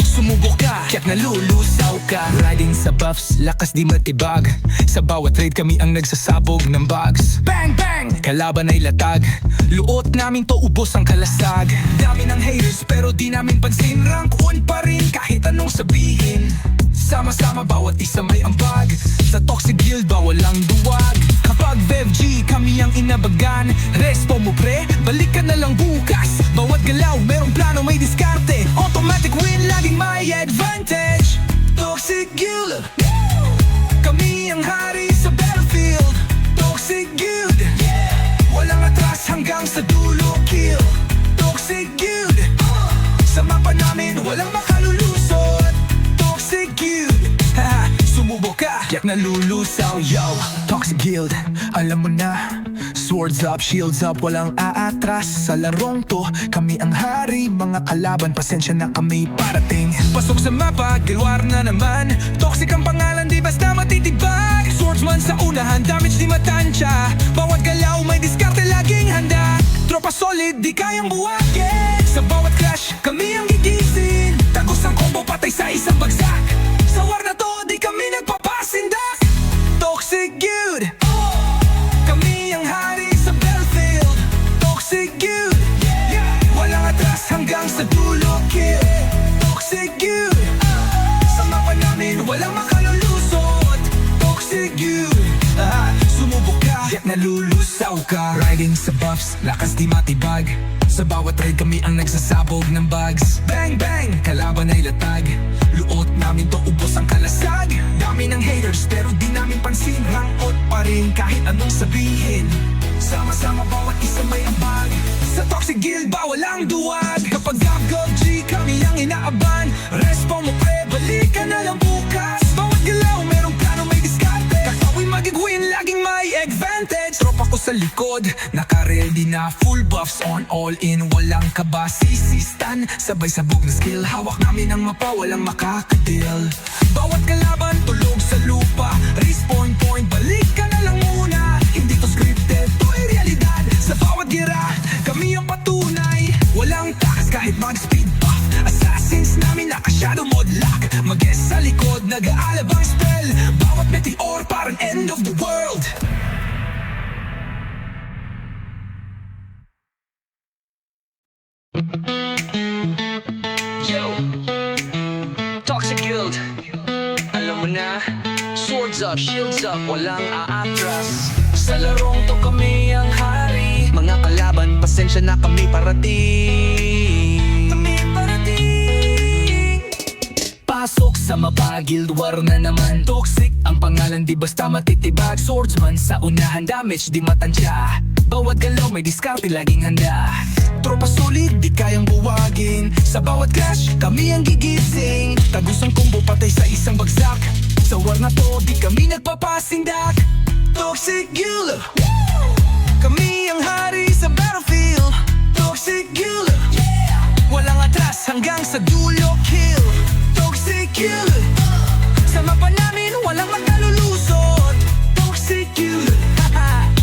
sumubok ka, kaya't nalulusaw ka. Riding sa buffs, lakas di matibag. Sa bawat raid kami ang nagsasabog ng bugs. Bang bang, kalaban ay latag. Luot namin to, ubos ang kalasag. Dami ng haters pero di namin pansin. Rank 1 pa rin kahit anong sabihin. Sama-sama bawat isa may ambag. Sa Toxic Guild bawal ang duwag. Kapag VevG kami ang inabagan. Respo mo pre, balik ka na lang bukas. Bawat galaw merong plano may diskarte. Automatic win, laging may advantage. Toxic Guild, kami ang hari sa battlefield. Toxic Guild, walang atras hanggang sa dulo kill. Toxic Guild, sa mapa namin walang makalulusot. Toxic Guild, sumubok ka, kaya't nalulusaw, yo. Toxic Guild, alam mo na. Swords up, shields up, walang aatras. Sa larong to, kami ang hari. Mga kalaban, pasensya na kami parating. Pasok sa mapa, gilwar na naman. Toxic ang pangalan, di basta matitibag. Swordsman sa unahan, damage di matansya. Bawat galaw may diskarte, laging handa. Tropa solid, di kayang buwagin. Sa bawat clash, kami ang gigising. Tagos ang combo, patay sa isang bagsak. Sa Toxic Guild, sumubok ka, yak nalulusaw ka. Riding sa buffs, lakas di matibag. Sa bawat raid kami ang nagsasabog ng bugs. Bang bang, kalaban ay latag. Luot namin to, ubos ang kalasag. Dami ng haters pero di namin pansin. Rangot pa rin kahit anong sabihin. Sama-sama bawat isa may ambag. Sa Toxic Guild bawal ang duwag. Kapag gagawg G kami ang inaaban. Respo mo pre, balik ka na lang bukas. Bawat galaw merong plano, may diskarte. Kakawin magigwin, laging may advantage. Tropa ko sa likod, naka-ready na. Full buffs on, all in, walang kaba. Sisistan, sabay sabog na skill. Hawak namin ang mapa, walang makakatil. Bawat kalaban, tulog sa lupa. Respawn point, balik ka na lang muna. Hindi to scripted, to ay realidad. Sa bawat gira, kami ang patunay. Walang takas kahit mag-speed buff. Assassins namin naka-shadow mode lock. Mag-guess sa likod, nag-aalabang spell. Bawat meteor parang end of the world. Yo, Toxic Guild, alam mo na. Swords up, shields up, walang aatras. Sa larong to kami ang hari. Mga kalaban, pasensya na kami parating. Pasok sa mapa, Guild War na naman. Toxic ang pangalan, di basta matitibag. Swordsman sa unahan, damage di matansya. Bawat galaw may diskarte, laging handa. Tropa solid, di kayang buwagin. Sa bawat clash, kami ang gigising. Tagos ang combo, patay sa isang bagsak. Sa war na to, di kami nagpapasindak. Toxic Guild, kami ang hari sa battlefield. Toxic Guild, walang atras hanggang sa dulo kill. Toxic Guild, sa mapa namin walang magkalulusot. Toxic Guild,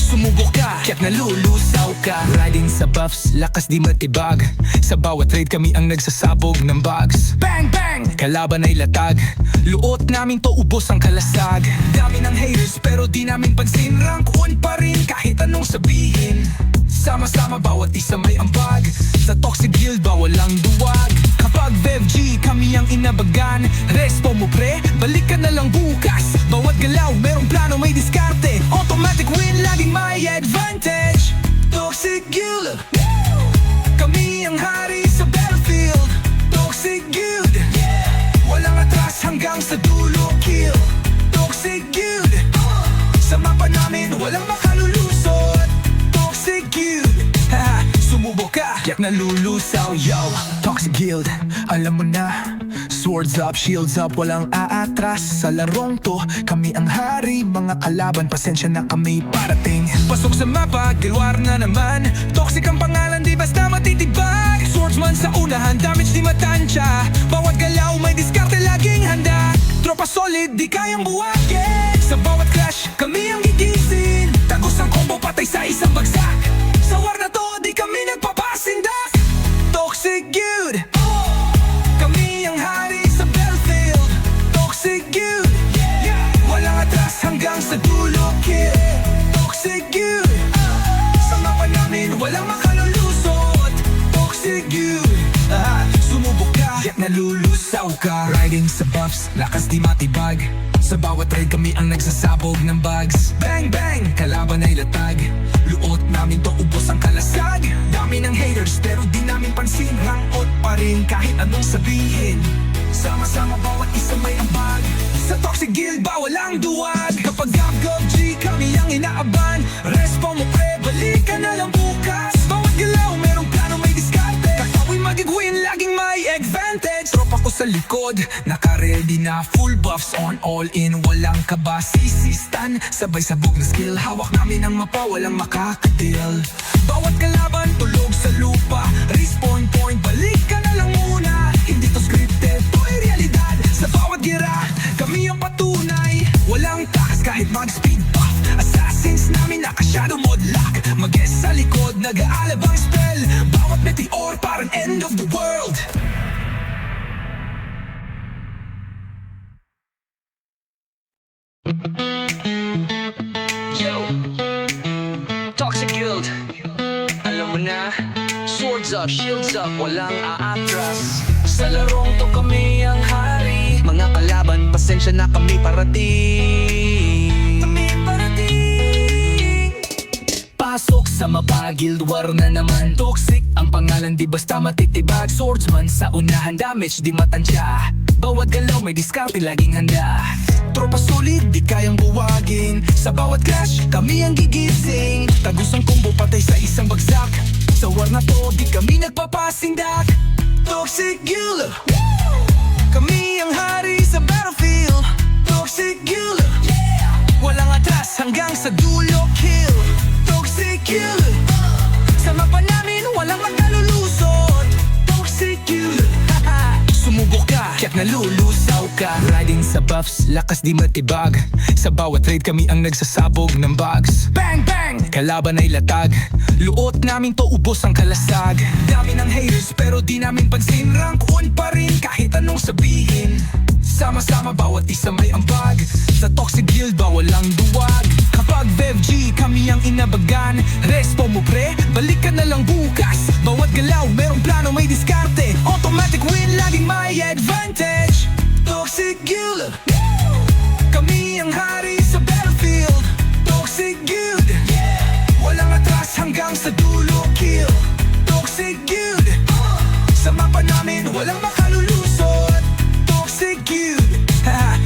sumubok ka, kaya't nalulusaw ka. Riding sa buffs, lakas di matibag. Sa bawat raid kami ang nagsasabog ng bugs. Bang bang, kalaban ay latag. Luot namin to, ubos ang kalasag. Dami ng haters pero di namin pansin. Rank 1 pa rin kahit anong sabihin. Sama-sama bawat isa may ambag. Sa Toxic Guild bawal ang duwag. Kapag VevG kami ang inabagan. Respo mo pre, balik ka na lang bukas. Bawat galaw merong plano, may diskarte. Automatic win, laging may advantage. Toxic Guild, kami ang hari sa battlefield. Toxic Guild, walang atras hanggang sa dulo kill. Toxic Guild, sa mapa namin walang makalulusot. Toxic Guild, sumubok ka, yak nalulusaw, yo. Toxic Guild, alam mo na. Swords up, shields up, walang aatras. Sa larong to, kami ang hari. Mga kalaban, pasensya na kami parating. Pasok sa mapa, Guild War na naman. Toxic ang pangalan, di basta matitibag. Swordsman sa unahan, damage di matansya. Bawat galaw may diskarte, laging handa. Tropa solid, di kayang buwagin. Sa bawat clash, kami ang gigising. Tagos ang combo, patay sa isang bagsak. Sa war na to, di kami nagpapasindak. Toxic Guild, kami ang hari sa battlefield. Toxic Guild, walang atras hanggang sa dulo kill. Toxic Guild, sa mapa namin walang makalulusot. Toxic Guild, sumubok ka, yak nalulusaw ka. Riding sa buffs, lakas di matibag. Sa bawat raid kami ang nagsasabog ng bugs. Bang bang, kalaban ay latag. Luot namin to, ubos ang kalasag. Dami ng haters pero di namin pansin. Rangot pa rin kahit anong sabihin. Sama-sama bawat isa may ambag. Sa Toxic Guild bawal ang duwag. Kapag gagawg G kami ang inaaban. Respo mo pre, balik ka na lang bukas. Bawat galaw merong plano, may diskarte. Kakawin magigwin, laging may advantage. Tropa ko sa likod, naka-ready na. Full buffs on, all in, walang kaba. Sisistan, sabay sabog na skill. Hawak namin ang mapa, walang makakatil. Bawat kalaban, tulog sa lupa. Respawn point, balik ka na lang muna. Hindi to scripted, to ay realidad. Sa bawat gira, kami ang patunay. Walang takas kahit mag-speed buff. Assassins namin naka-shadow mode lock. Mag-guess sa likod, nag-aalabang spell. Bawat meteor parang end of the world. Yo, Toxic Guild, alam mo na. Swords up, shields up, walang aatras. Sa larong to kami ang hari. Mga kalaban, pasensya na kami parating. sa mapagilid war na naman. Toxic ang pangalan, di basta matitibag. Swordsman sa unahan, damage di matansya. Bawat galaw may diskarte, laging handa. Tropa solid, di kayang buwagin. Sa bawat clash, kami ang gigising. Tagus ang combo, patay sa isang bagsak. Sa war na to, di kami nagpapasindak. Toxic Guild, kami ang hari sa battlefield. Toxic Guild, walang atras hanggang sa dulo kill. Toxic Guild, sa mapa namin walang makalulusot. Toxic Guild, sumubok ka, kaya't nalulusaw ka. Riding sa buffs, lakas di matibag. Sa bawat raid kami ang nagsasabog ng bugs. Bang bang, kalaban ay latag. Luot namin to, ubos ang kalasag. Dami ng haters pero di namin pansin. Rank 1 pa rin kahit anong sabihin. Sama-sama bawat isa may ambag. Sa Toxic Guild ba walang duwag. Kapag BevG kami ang inabagan. Respo mo pre, balik ka na lang bukas. Bawat galaw merong plano, may diskarte. Automatic win, laging may advantage. Toxic Guild, kami ang hari sa battlefield. Toxic Guild, walang atras hanggang sa dulo kill. Toxic Guild, sa mapa namin walang makalulusot. Toxic Guild,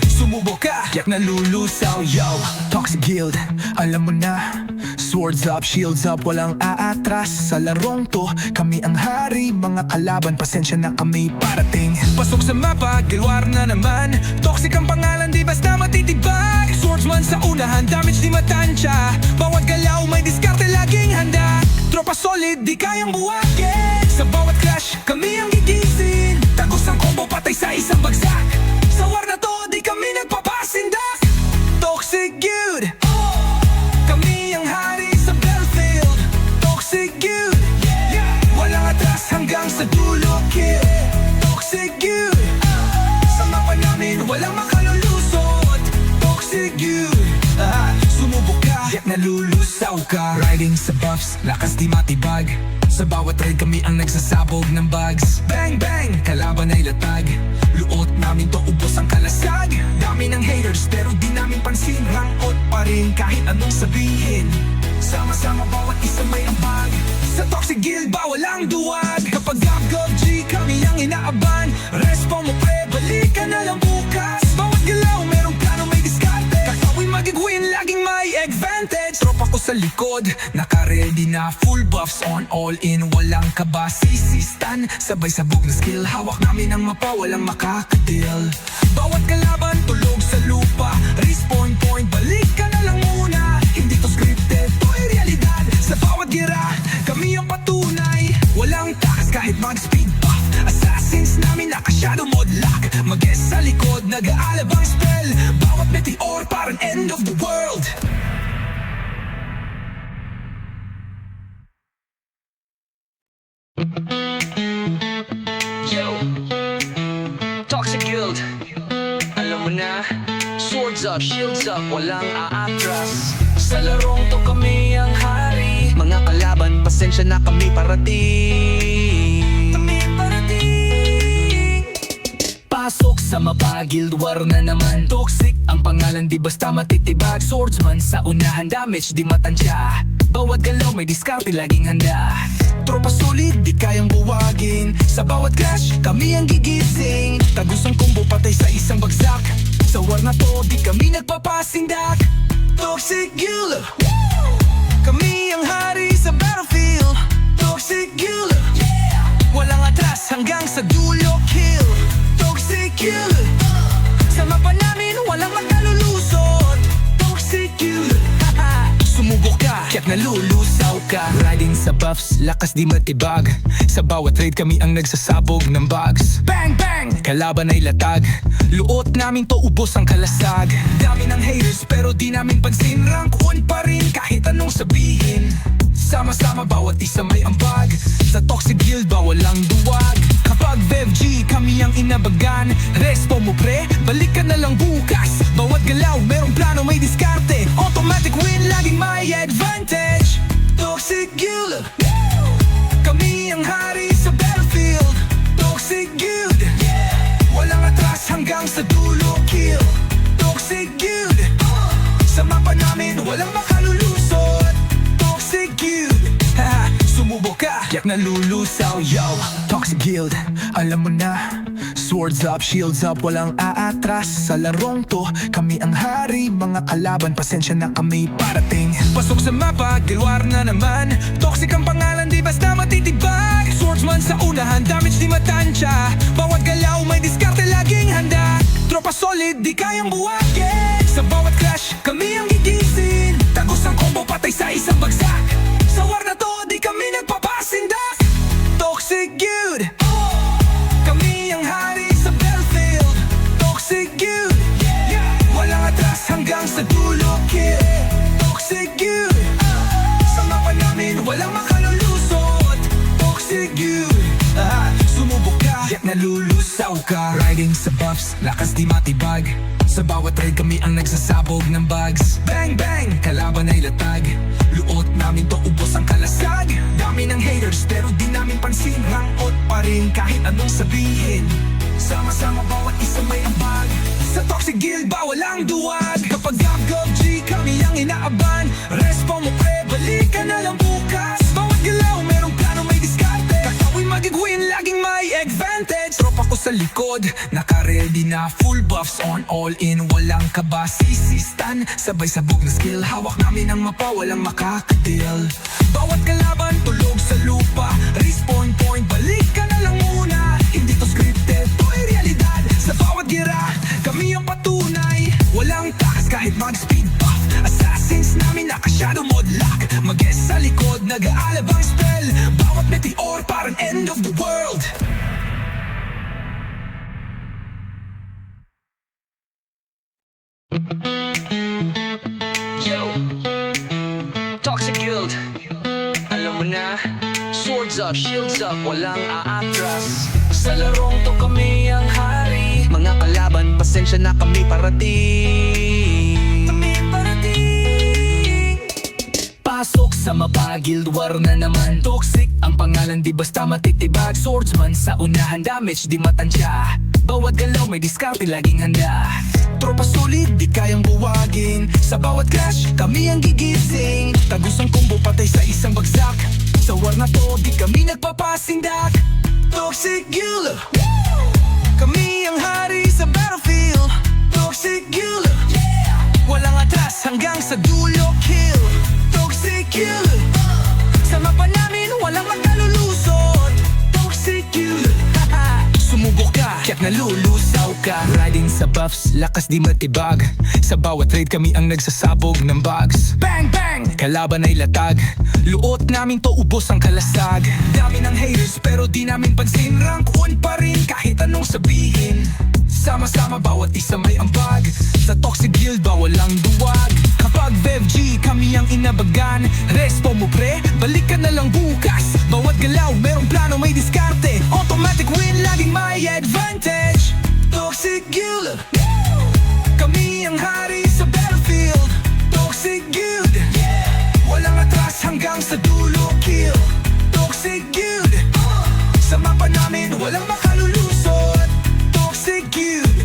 sumubok ka, yak nalulusaw, yo. Toxic Guild, alam mo na. Swords up, shields up, walang aatras. Sa larong to, kami ang hari. Mga kalaban, pasensya na kami parating. Pasok sa mapa, gilwar na naman. Toxic ang pangalan, di basta matitibag. Swordsman sa unahan, damage di matansya. Bawat galaw may diskarte, laging handa. Tropa solid, di kayang buwagin. Sa bawat clash, kami ang gigising. Tagus ang combo, patay sa isang bagsak. Sa war na to, di kami nagpapasindak. Toxic Guild, kami ang hari sa battlefield. Toxic Guild, walang atras hanggang sa dulo kill. Toxic Guild, sa mapa namin walang makalulusot. Toxic Guild, sumubok ka, yak nalulusaw ka. Riding sa buffs, lakas di matibag. Sa bawat raid kami ang nagsasabog ng bugs. Bang bang, kalaban ay latag. Luot namin to, ubos ang kalasag. Dami ng haters pero di namin pansin. Rangot pa rin kahit anong sabihin. Sama-sama bawat isa may ambag. Sa Toxic Guild ba walang duwag. Kapag GovG kami ang inaaban. Respo mo pre, balik ka na lang bukas. Bawat galaw merong plano, may diskarte. Kakawin magigwin, laging may advantage. Tropa ko sa likod, naka-ready na. Full buffs on, all in, walang kaba. Sisistan, sabay sabog na skill. Hawak namin ang mapa, walang makakadil. Bawat kalaban, tulog sa lupa. Respawn point, balik ka na lang muna. Hindi to scripted, to ay realidad. Sa bawat gira, kami ang patunay. Walang takas kahit mag-speed buff. Assassins namin naka-shadow mode lock. Mag-guess sa likod, nag-aalabang spell. Bawat meteor parang end of the world. Yo, Toxic Guild, alam mo na. Swords up, shields up, walang aatras. Sa larong to kami ang hari. Mga kalaban, pasensya na kami parating. Pasok sa mapagilid war na naman. Toxic ang pangalan, di basta matitibag. Swordsman sa unahan, damage di matansya. Bawat galaw may diskarte, laging handa. Tropa solid, di kayang buwagin. Sa bawat clash, kami ang gigising. Tagus ang combo, patay sa isang bagsak. Sa war na to, di kami nagpapasindak. Toxic Guild, kami ang hari sa battlefield. Toxic Guild, walang atras hanggang sa dulo kill. Toxic Guild, sa mapa namin walang makalulusot. Toxic Guild, sumubok ka, kaya't nalulusaw ka. Riding sa buffs, lakas di matibag. Sa bawat raid kami ang nagsasabog ng bugs. Bang bang, kalaban ay latag. Luot namin to, ubos ang kalasag. Dami ng haters pero di namin pansin. Rank 1 pa rin kahit anong sabihin. Sama-sama bawat isa may ambag. Sa Toxic Guild ba walang duwag. Kapag BevG kami ang inabagan. Respo mo pre, balik ka na lang bukas. Bawat galaw merong plano, may diskarte. Automatic win, laging may advantage. Toxic Guild, kami ang hari sa battlefield. Toxic Guild, walang atras hanggang sa dulo kill. Toxic Guild, sa mapa namin walang makalulusot. Toxic Guild, nalulusaw, yo. Toxic Guild, alam mo na. Swords up, shields up, walang aatras. Sa larong to, kami ang hari. Mga kalaban, pasensya na kami parating. Pasok sa mapa, gilwar na naman. Toxic ang pangalan, di basta matitibag. Swordsman sa unahan, damage di matansya. Bawat galaw, may diskarte, laging handa. Tropa solid, di kayang buwagin. Sa bawat clash, kami ang gigising. Tagos ang combo, patay sa isang bagsak. Sa war na to, di kami nagpapasindak. Toxic Guild, kami ang hari sa battlefield. Toxic Guild, walang atras hanggang sa dulo, kill. Toxic Guild, sa mapa namin walang makalulusot. Toxic Guild, sumubok ka, yak nalulusaw ka. Riding sa buffs, lakas di matibag. Sa bawat raid kami ang nagsasabog ng bugs. Bang bang, kalaban ay latag. Luot namin to, ubos ang kalasag. Dami ng haters pero di namin pansin. Rangot pa rin kahit anong sabihin. Sama-sama bawat isa may ambag. Sa Toxic Guild bawal ang duwag. Kapag gab-gab G kami ang inaaban. Respo mo pre, balik ka na lang bukas. Bawat galaw merong plano, may diskarte. Kakawin magigwin, laging may advantage. Tropa ko sa likod, naka-ready na. Full buffs on, all in, walang kaba. Sisistan, sabay sabog na skill. Hawak namin ang mapa, walang makakatil. Bawat kalaban, tulog sa lupa. Respawn point, balik ka na lang muna. Hindi to scripted, to ay realidad. Sa bawat gira, kami ang patunay. Walang takas kahit mag-speed buff. Assassins namin naka-shadow mode lock. Mag-guess sa likod, nag-aalabang spell. Bawat meteor parang end of the world. Yo, Toxic Guild, alam mo na. Swords up, shields up, walang aatras. Sa larong to kami ang hari. Mga kalaban, pasensya na kami parating. Pasok sa mapa, guild war na naman. Toxic ang pangalan, di basta matitibag. Swordsman sa unahan, damage di matansya. Bawat galaw may diskarte, laging handa. Tropa solid, di kayang buwagin. Sa bawat clash, kami ang gigising. Tagos ang combo, patay sa isang bagsak. Sa war na to, di kami nagpapasindak. Toxic Guild, kami ang hari sa battlefield. Toxic Guild, walang atras hanggang sa dulo, kill. Toxic Guild, sa mapa namin walang makalulusot. Toxic Guild, sumubok ka, kaya't nalulusaw ka. Riding sa buffs, lakas di matibag. Sa bawat raid kami ang nagsasabog ng bugs. Bang bang, kalaban ay latag. Luot namin to, ubos ang kalasag. Dami ng haters pero di namin pansin. Rank 1 pa rin kahit anong sabihin. Sama-sama bawat isa may ambag. Sa Toxic Guild bawal ang duwag. Kapag Bev G kami ang inabagan. Respo mo pre, balik ka na lang bukas. Bawat galaw merong plano, may diskarte. Automatic win, laging may advantage. Toxic Guild, kami ang hari sa battlefield. Toxic Guild, walang atras hanggang sa dulo, kill. Toxic Guild, sa mapa namin walang makalulusot. Toxic Guild,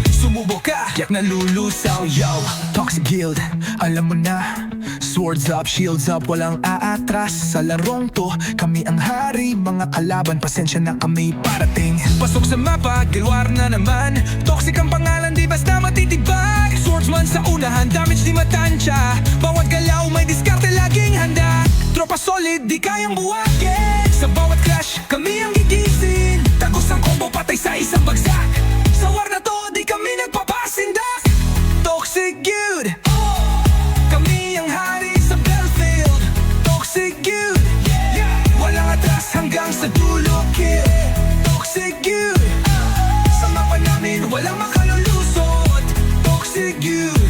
sumubok ka, yak nalulusaw, yo. Toxic Guild, alam mo na. Swords up, shields up, walang aatras. Sa larong to, kami ang hari. Mga kalaban, pasensya na kami parating. Pasok sa mapa, gilwar na naman. Toxic ang pangalan, di basta matitibag. Swordsman sa unahan, damage di matansya. Bawat galaw, may diskarte, laging handa. Tropa solid, di kayang buwagin. Sa bawat clash, kami ang gigising. Tagos ang combo, patay sa isang bagsak. Sa war na to, di kami nagpapasindak. Toxic Guild, kami ang hari sa battlefield. Toxic Guild, walang atras hanggang sa dulo, kill. Toxic Guild, sa mapa namin walang makalulusot. Toxic Guild,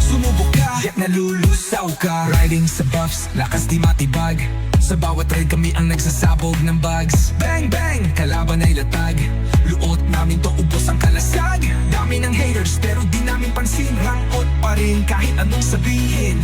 sumubok ka, yak nalulusaw ka. Riding sa buffs, lakas di matibag. Sa bawat raid kami ang nagsasabog ng bugs. Bang bang, kalaban ay latag. Luot namin to, ubos ang kalasag. Dami ng haters pero di namin pansin. Rangot pa rin kahit anong sabihin.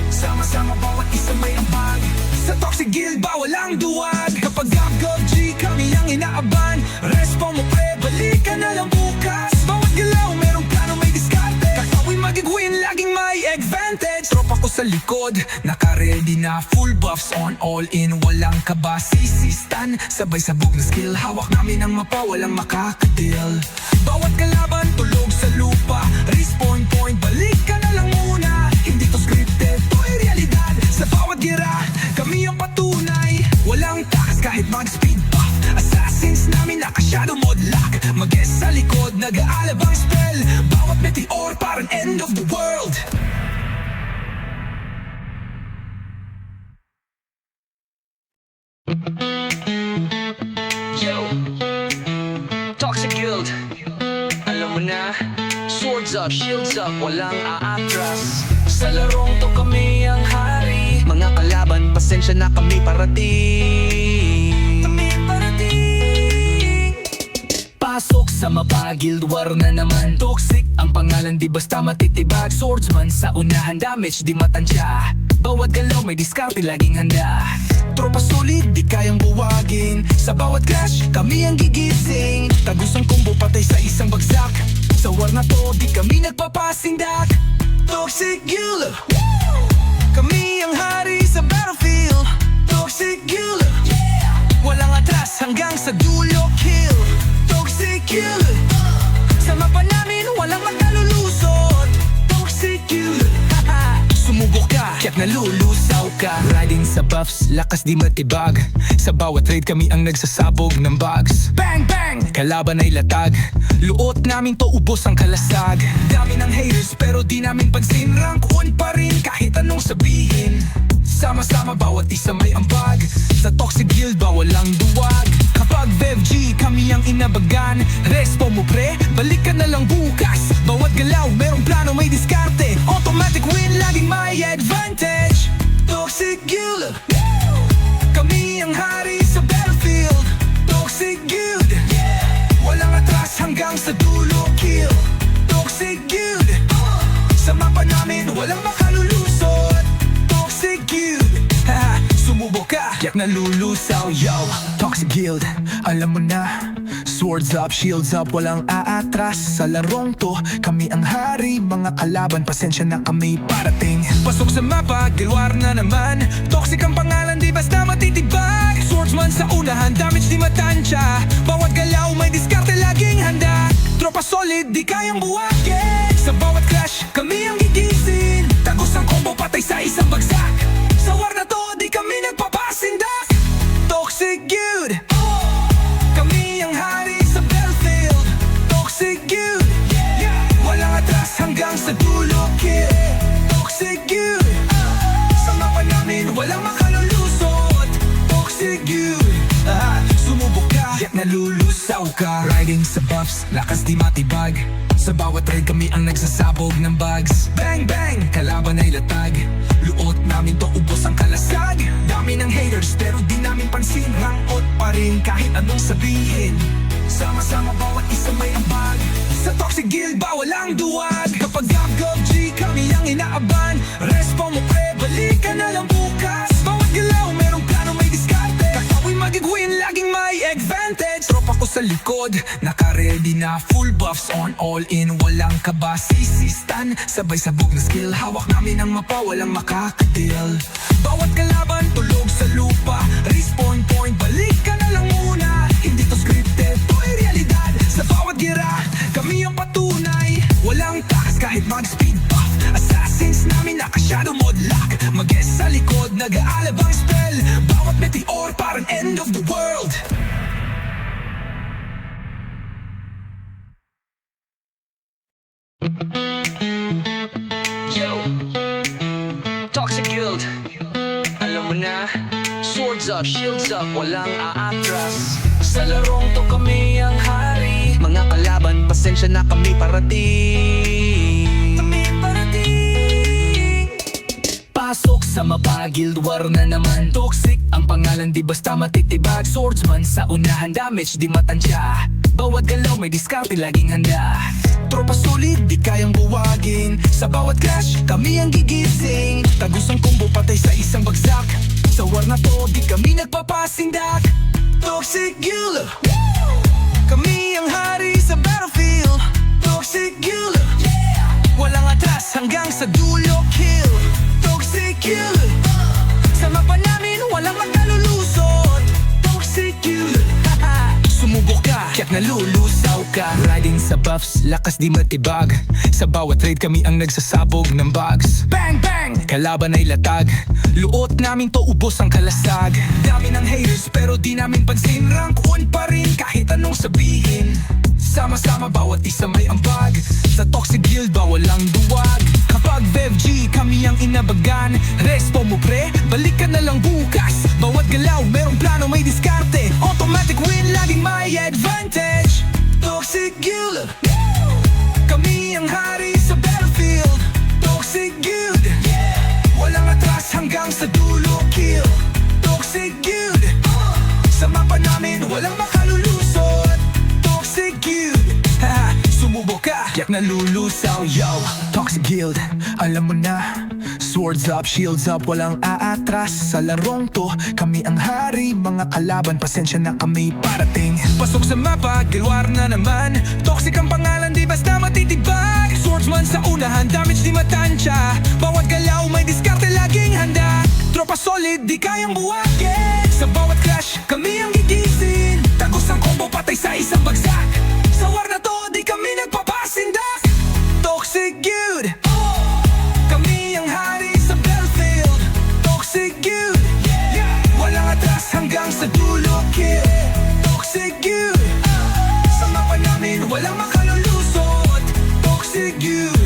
Sama-sama bawat isa may ambag. Sa Toxic Guild bawal ang duwag. Kapag gab-gab G kami ang inaaban. Respo mo pre, balik ka na lang bukas. Bawat galaw merong plano, may diskarte. Kakawin magigwin, laging may advantage. advantage. Tropa ko sa likod, naka-ready na, full buffs on, all in, walang kaba, sisistan, sabay sabog na skill. Hawak namin ang mapa, walang makakadil. Bawat kalaban tulog sa lupa, respawn point, balik ka na lang muna. Hindi to scripted, to ay realidad. Sa bawat gira, kami ang patunay. Walang takas kahit mag-speed buff. Assassins namin naka-shadow mode lock. Mag-guess sa likod, nag-aalabang spell. Bawat meteor parang end of the world. Yo, Toxic Guild, alam mo na, swords up, shields up, walang aatras. Sa larong to kami ang hari. Mga kalaban, pasensya na kami parating. Pasok sa mapa, Guild War na naman. Toxic ang pangalan, di basta matitibag. Swordsman sa unahan, damage di matansya. Bawat galaw may diskarte, laging handa. Tropa solid, di kayang buwagin. Sa bawat clash, kami ang gigising. Tagusang combo, patay sa isang bagsak. Sa war na to, di kami nagpapasindak. Toxic Guild, kami ang hari sa battlefield. Toxic Guild, walang atras hanggang sa dulo, kill. Toxic Guild, sa mapa namin walang makalulusot. Toxic Guild, sumubok ka, kaya't nalulusaw ka. Riding sa buffs, lakas di matibag. Sa bawat raid kami ang nagsasabog ng bugs. Bang bang, kalaban ay latag. Luot namin to, ubos ang kalasag. Dami ng haters pero di namin pansin. Rank 1 pa rin kahit anong sabihin. Sama-sama bawat isa may ambag. Sa Toxic Guild ba walang duwag. Kapag BevG kami ang inabagan. Respo mo pre, balik ka na lang bukas. Bawat galaw merong plano, may diskarte. Automatic win, laging may advantage. Toxic Guild, kami ang hari sa battlefield. Toxic Guild, walang atras hanggang sa dulo, kill. Toxic Guild, sa mapa namin walang makalulusot. Toxic Guild, sumubok ka, yak nalulusaw, yo. Toxic Guild, alam mo na. Swords up, shields up, walang aatras. Sa larong to, kami ang hari. Mga kalaban, pasensya na kami parating. Pasok sa mapa, Guild War na naman. Toxic ang pangalan, di basta matitibag. Swordsman sa unahan, damage di matansya. Bawat galaw may diskarte, laging handa. Tropa solid, di kayang buwagin. Sa bawat clash, kami ang gigising. Tagos ang combo, patay sa isang bagsak. Sa war na to, di kami nagpapasindak. Toxic Guild, kami ang hari sa battlefield. Toxic Guild, walang atras hanggang sa dulo, kill. Toxic Guild, sa mapa namin walang makalulusot. Toxic Guild, sumubok ka, yak nalulusaw ka. Riding sa buffs, lakas di matibag. Sa bawat raid kami ang nagsasabog ng bugs. Bang bang, kalaban ay latag. Luot namin to, ubos ang kalasag. Dami ng haters pero di namin pansin. Rangot pa rin kahit anong sabihin. Sama-sama bawat isa may ambag. Sa Toxic Guild ba walang duwag. Kapag GovG kami ang inaaban. Respo mo pre, balik ka na lang bukas. Bawat galaw merong plano, may diskarte. Kakawin magigwin, laging may advantage. Tropa ko sa likod, naka-ready na, full buffs on, all in, walang kaba, sisistan, sabay sabog na skill. Hawak namin ang mapa, walang makakadil. Bawat kalaban tulog sa lupa, respawn point, balik ka na lang muna. Hindi to scripted, to ay realidad. Sa bawat gira, kami ang patunay. Walang takas kahit mag-speed buff. Assassins namin naka-shadow mode lock. Mag-guess sa likod, nag-aalabang spell. Bawat meteor parang end of the world. Yo, Toxic Guild, alam mo na, swords up, shields up, walang aatras. Sa larong to kami ang hari. Mga kalaban, pasensya na kami parating. Pasok sa mapa, Guild War na naman. Toxic ang pangalan, di basta matitibag. Swordsman sa unahan, damage di matansya. Bawat galaw may diskarte, laging handa. Tropa solid, di kayang buwagin. Sa bawat clash, kami ang gigising. Tagos ang combo, patay sa isang bagsak. Sa war na to, di kami nagpapasindak. Toxic Guild, kami ang hari sa battlefield. Toxic Guild, walang atras hanggang sa dulo, kill. Guild. Sa mapa namin walang makalulusot. Toxic Guild. Sumubok ka, kaya't nalulusaw ka. Riding sa buffs, lakas di matibag. Sa bawat raid kami ang nagsasabog ng bugs. Bang bang, kalaban ay latag. Luot namin to, ubos ang kalasag. Dami ng haters pero di namin pansin. Rank 1 pa rin kahit anong sabihin. Sama-sama bawat isa may ambag. Sa Toxic Guild bawal ang duwag. Kapag VevG kami ang inabagan. Respo mo pre, balik ka na lang bukas. Bawat galaw merong plano, may diskarte. Automatic win, laging may advantage. Toxic Guild. Kami ang hari sa battlefield. Toxic Guild. Walang atras hanggang sa dulo, kill. Toxic Guild. Sa mapa namin walang makalulusot. Toxic Guild. Sumubok ka, yak nalulusaw, yo. Toxic Guild, alam mo na. Swords up, shields up, walang aatras. Sa larong to, kami ang hari. Mga kalaban, pasensya na kami parating. Pasok sa mapa, gilwar na naman. Toxic ang pangalan, di basta matitibag. Swordsman sa unahan, damage di matansya. Bawat galaw, may diskarte, laging handa. Tropa solid, di kayang buwagin. Sa bawat clash, kami ang gigising. Tagos ang combo, patay sa isang bagsak. Sa war na to, di kami nagpapasindak. Toxic Guild. Kami ang hari sa battlefield. Toxic Guild. Walang atras hanggang sa dulo, kill. Toxic Guild. Sa mapa namin walang makalulusot. Toxic Guild.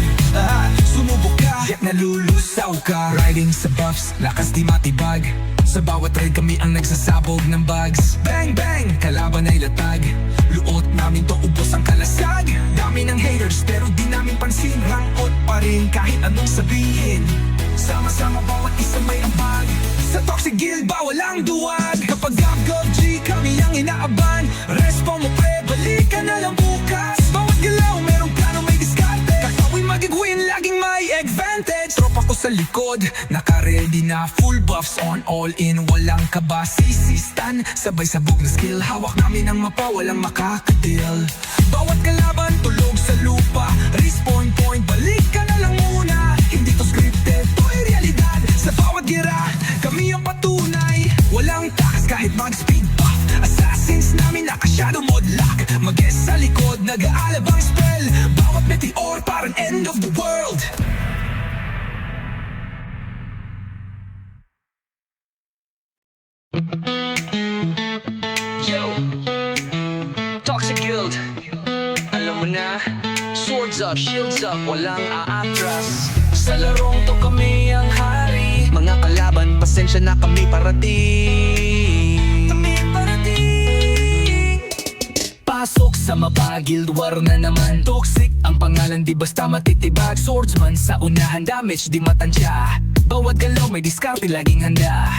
Sumubok ka, yak nalulusaw ka. Riding sa buffs, lakas di matibag. Sa bawat raid kami ang nagsasabog ng bugs. Bang bang, kalaban ay latag. Luot namin to, ubos ang kalasag. Dami ng haters pero di namin pansin. Rangot pa rin kahit anong sabihin. Sama-sama bawat isa may ambag. Sa Toxic Guild bawal ang duwag. Kapag GG kami ang inaaban. Respo mo pre, balik ka na lang bukas. Bawat galaw merong plano, may diskarte. Kakawin magigwin, laging may advantage. Tropa ko sa likod, naka-ready na. Full buffs on, all in, walang kabasisistan. Sabay sabog na skill, hawak namin ang mapa, walang makakadil. Bawat kalaban, tulog sa lupa. Respawn point, balik ka na lang muna. Hindi to scripted, to ay realidad. Sa bawat gira, kami ang patunay. Walang takas kahit mag-speed buff. Assassins namin naka-shadow mode lock. Mag-guess sa likod, nag-aalabang spell. Bawat meteor parang end of the world. Yo, Toxic Guild. Alam mo na, swords up, shields up, walang aatras. Sa larong to kami ang hari. Mga kalaban, pasensya na kami parating. Pasok sa mapa, Guild War na naman. Toxic ang pangalan, di basta matitibag. Swordsman sa unahan, damage di matansya. Bawat galaw may diskarte, laging handa.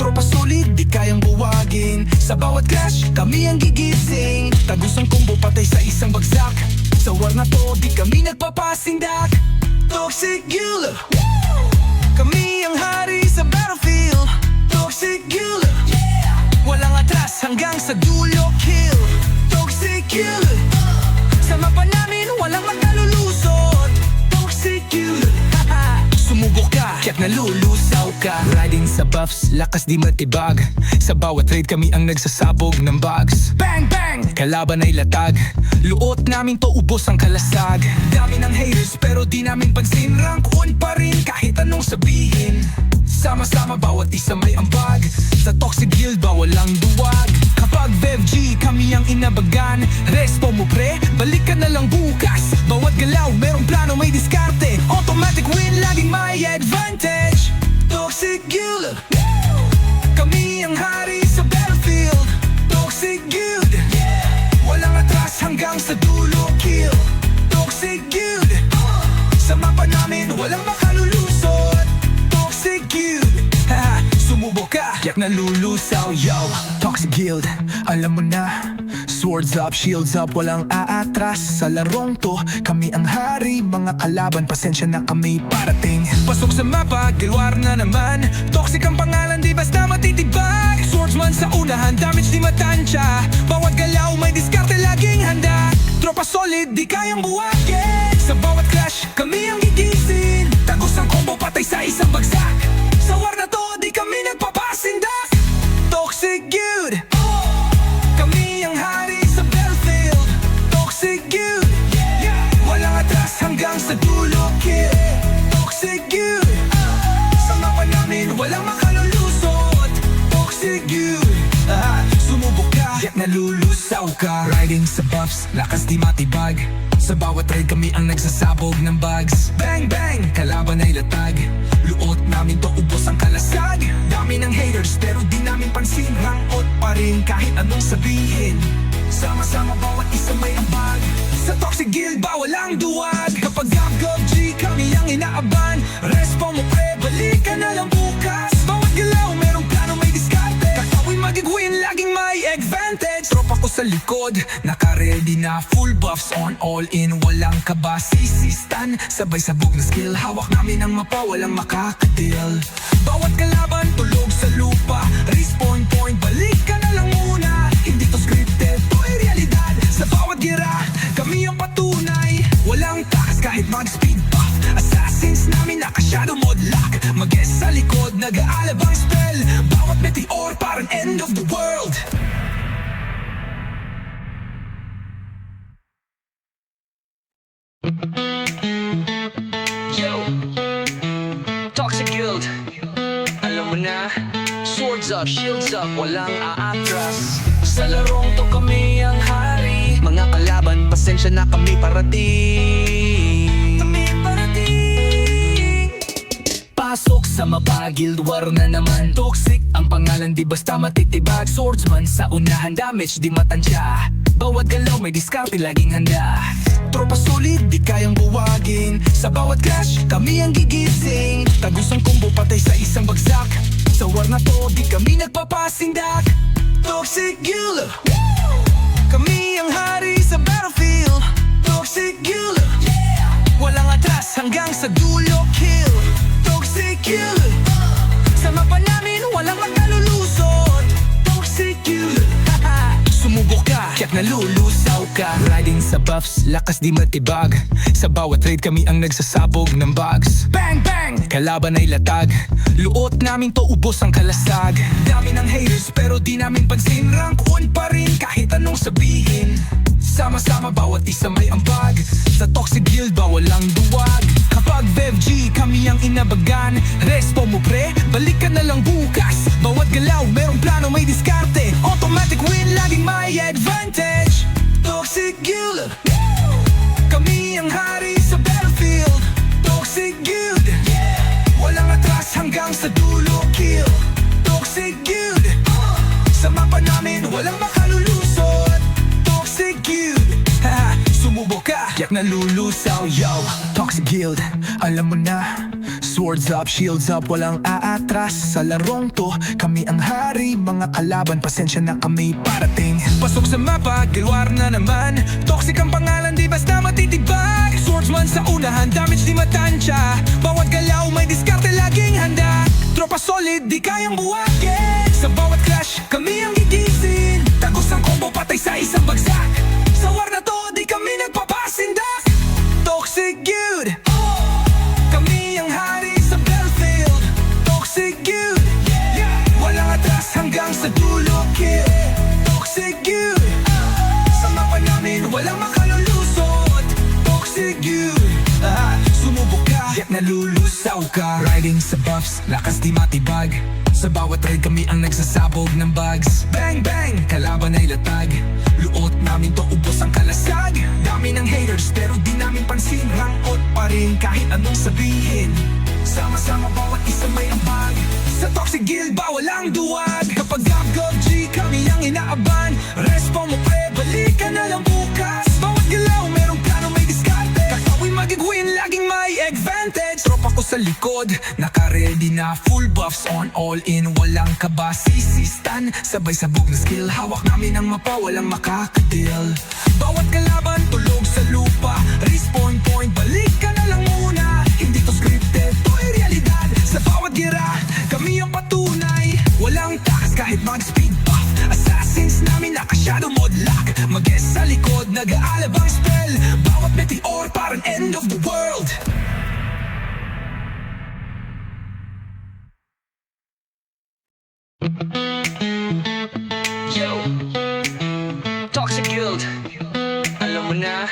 Tropa solid, di kayang buwagin. Sa bawat clash, kami ang gigising. Tagos ang combo, patay sa isang bagsak. Sa war na to, di kami nagpapasindak. Toxic Guild. Kami ang hari sa battlefield. Toxic Guild. Walang atras hanggang sa dulo, kill. Toxic Guild. Sa mapa namin walang makalulusot. Toxic Guild. Sumubok ka, kaya't nalulusaw ka. Riding sa buffs, lakas di matibag. Sa bawat raid kami ang nagsasabog ng bugs. Bang bang, kalaban ay latag. Luot namin to, ubos ang kalasag. Dami ng haters pero di namin pansin. Rank 1 pa rin kahit anong sabihin. Sama-sama bawat isa may ambag. Sa Toxic Guild bawal ang duwag. Kapag VevG kami ang inabagan. Respo mo pre, balik ka na lang bukas. Bawat galaw merong plano, may diskarte. Automatic win, laging may advantage. Toxic Guild. Kami ang hari sa battlefield. Toxic Guild. Walang atras hanggang sa dulo, kill. Toxic Guild. Sa mapa namin walang makalulusot. Toxic Guild. Sumubok ka, yak nalulusaw, yo. Toxic Guild, alam mo na. Swords up, shields up, walang aatras. Sa larong to, kami ang hari. Mga kalaban, pasensya na kami parating. Pasok sa mapa, gilwar na naman. Toxic ang pangalan, di basta matitibag. Swordsman sa unahan, damage di matansya. Bawat galaw, may diskarte, laging handa. Tropa solid, di kayang buwagin. Sa bawat clash, kami ang gigising. Tagos ang combo, patay sa isang bagsak. Sa dulo kill. Toxic guild, sa mapa namin walang makalulusot. Toxic guild, sumubok ka, yak nalulusaw ka. Riding sa buffs, lakas di matibag. Sa bawat raid kami ang nagsasabog ng bugs. Bang bang, kalaban ay latag. Luot namin to, ubos ang kalasag. Dami ng haters pero di namin pansin. Rangot pa rin kahit anong sabihin. Sama-sama bawat isa may ambag. Sa Toxic Guild bawal ang duwag. Kapag gab-gob G kami ang inaaban. Respo mo pre, balik ka na lang bukas. Bawat galaw merong plano may diskarte. Kakawin magigwin, laging may advantage. Tropa ko sa likod, naka-ready na. Full buffs on, all in, walang kaba. Sisistan, sabay sabog na skill. Hawak namin ang mapa, walang makakatil. Bawat kalaban, tulog sa lupa. Respawn point, balik ka na lang muna. Hindi to scripted, to ay realidad. Sa bawat gira, kami ang patunay. Walang takas kahit mag-speed buff. Assassins namin naka-shadow mode lock. Mag-guess sa likod, nag-aalabang spell. Bawat meteor parang end of the world. Yo, Toxic Guild, alam mo na. Swords up, shields up, walang aatras. Sa larong to kami ang hari. Mga kalaban, pasensya na kami parating. Pasok sa mapa, guild war na naman. Toxic ang pangalan, di basta matitibag. Swordsman sa unahan, damage di matansya. Bawat galaw may diskarte, laging handa. Tropa solid, di kayang buwagin. Sa bawat clash, kami ang gigising. Tagus ang combo, patay sa isang bagsak. Sa war na to, di kami nagpapasindak. Toxic Guild, kami ang hari sa battlefield. Toxic Guild, walang atras hanggang sa dulo kill. Toxic Guild, sa mapa namin walang makalulusot. Toxic Guild, sumubok ka, kaya't nalulusaw ka. Riding sa buffs, lakas di matibag. Sa bawat raid kami ang nagsasabog ng bugs. Bang bang, kalaban ay latag. Luot namin to, ubos ang kalasag. Dami ng haters pero di namin pansin. Rank 1 pa rin kahit anong sabihin. Sama-sama bawat isa may ambag. Sa Toxic Guild bawal ang duwag. Kapag BevG kami ang inabagan. Respo mo pre, balik ka na lang bukas. Bawat galaw merong plano may diskarte. Automatic win, laging may advantage. Toxic Guild, kami ang hari sa battlefield. Toxic Guild, walang atras hanggang sa dulo kill. Toxic Guild, sa mapa namin walang makalulusot. Toxic Guild, sumubok ka, yak nalulusaw, yo. Toxic Guild, alam mo na. Swords up, shields up, walang aatras. Sa larong to, kami ang hari. Mga kalaban, pasensya na kami parating. Pasok sa mapa, gilwar na naman. Toxic ang pangalan, di basta matitibag. Swordsman sa unahan, damage di matansya. Bawat galaw may diskarte, laging handa. Tropa solid, di kayang buwagin. Sa bawat clash, kami ang gigising. Tagos ang combo, patay sa isang bagsak. Sa war na to, di kami nagpapasindak. Toxic Guild, kami ang hari sa battlefield. Toxic Guild, walang atras hanggang sa dulo kill. Toxic Guild, sa mapa namin walang makalulusot. Toxic Guild, sumubok ka, yak nalulusaw ka. Riding sa buffs, lakas di matibag. Sa bawat raid kami ang nagsasabog ng bugs. Bang bang, kalaban ay latag. Luot namin to, ubos ang kalasag. Dami ng haters pero di namin pansin. Rangot pa rin kahit anong sabihin. Sama-sama bawat isa may ambag. Sa Toxic Guild bawal ang duwag. Kapag gab-gob G kami ang inaaban. Respo mo pre, balik ka na lang bukas. Bawat galaw merong plano may diskarte. Kakawin magigwin, laging may advantage. Tropa ko sa likod, naka-ready na. Full buffs on, all in, walang kaba. Sisistan, sabay sabog na skill. Hawak namin ang mapa, walang makakatil. Bawat kalaban, tulog sa lupa. Respawn point, balik ka na lang muna. Hindi to scripted, to ay realidad. Sa bawat gira, kami ang patunay. Walang takas kahit mag-speed buff. Assassins namin naka-shadow mode lock. Mag-guess sa likod, nag-aalabang spell. Bawat meteor parang end of the world. Yo, Toxic Guild, alam mo na.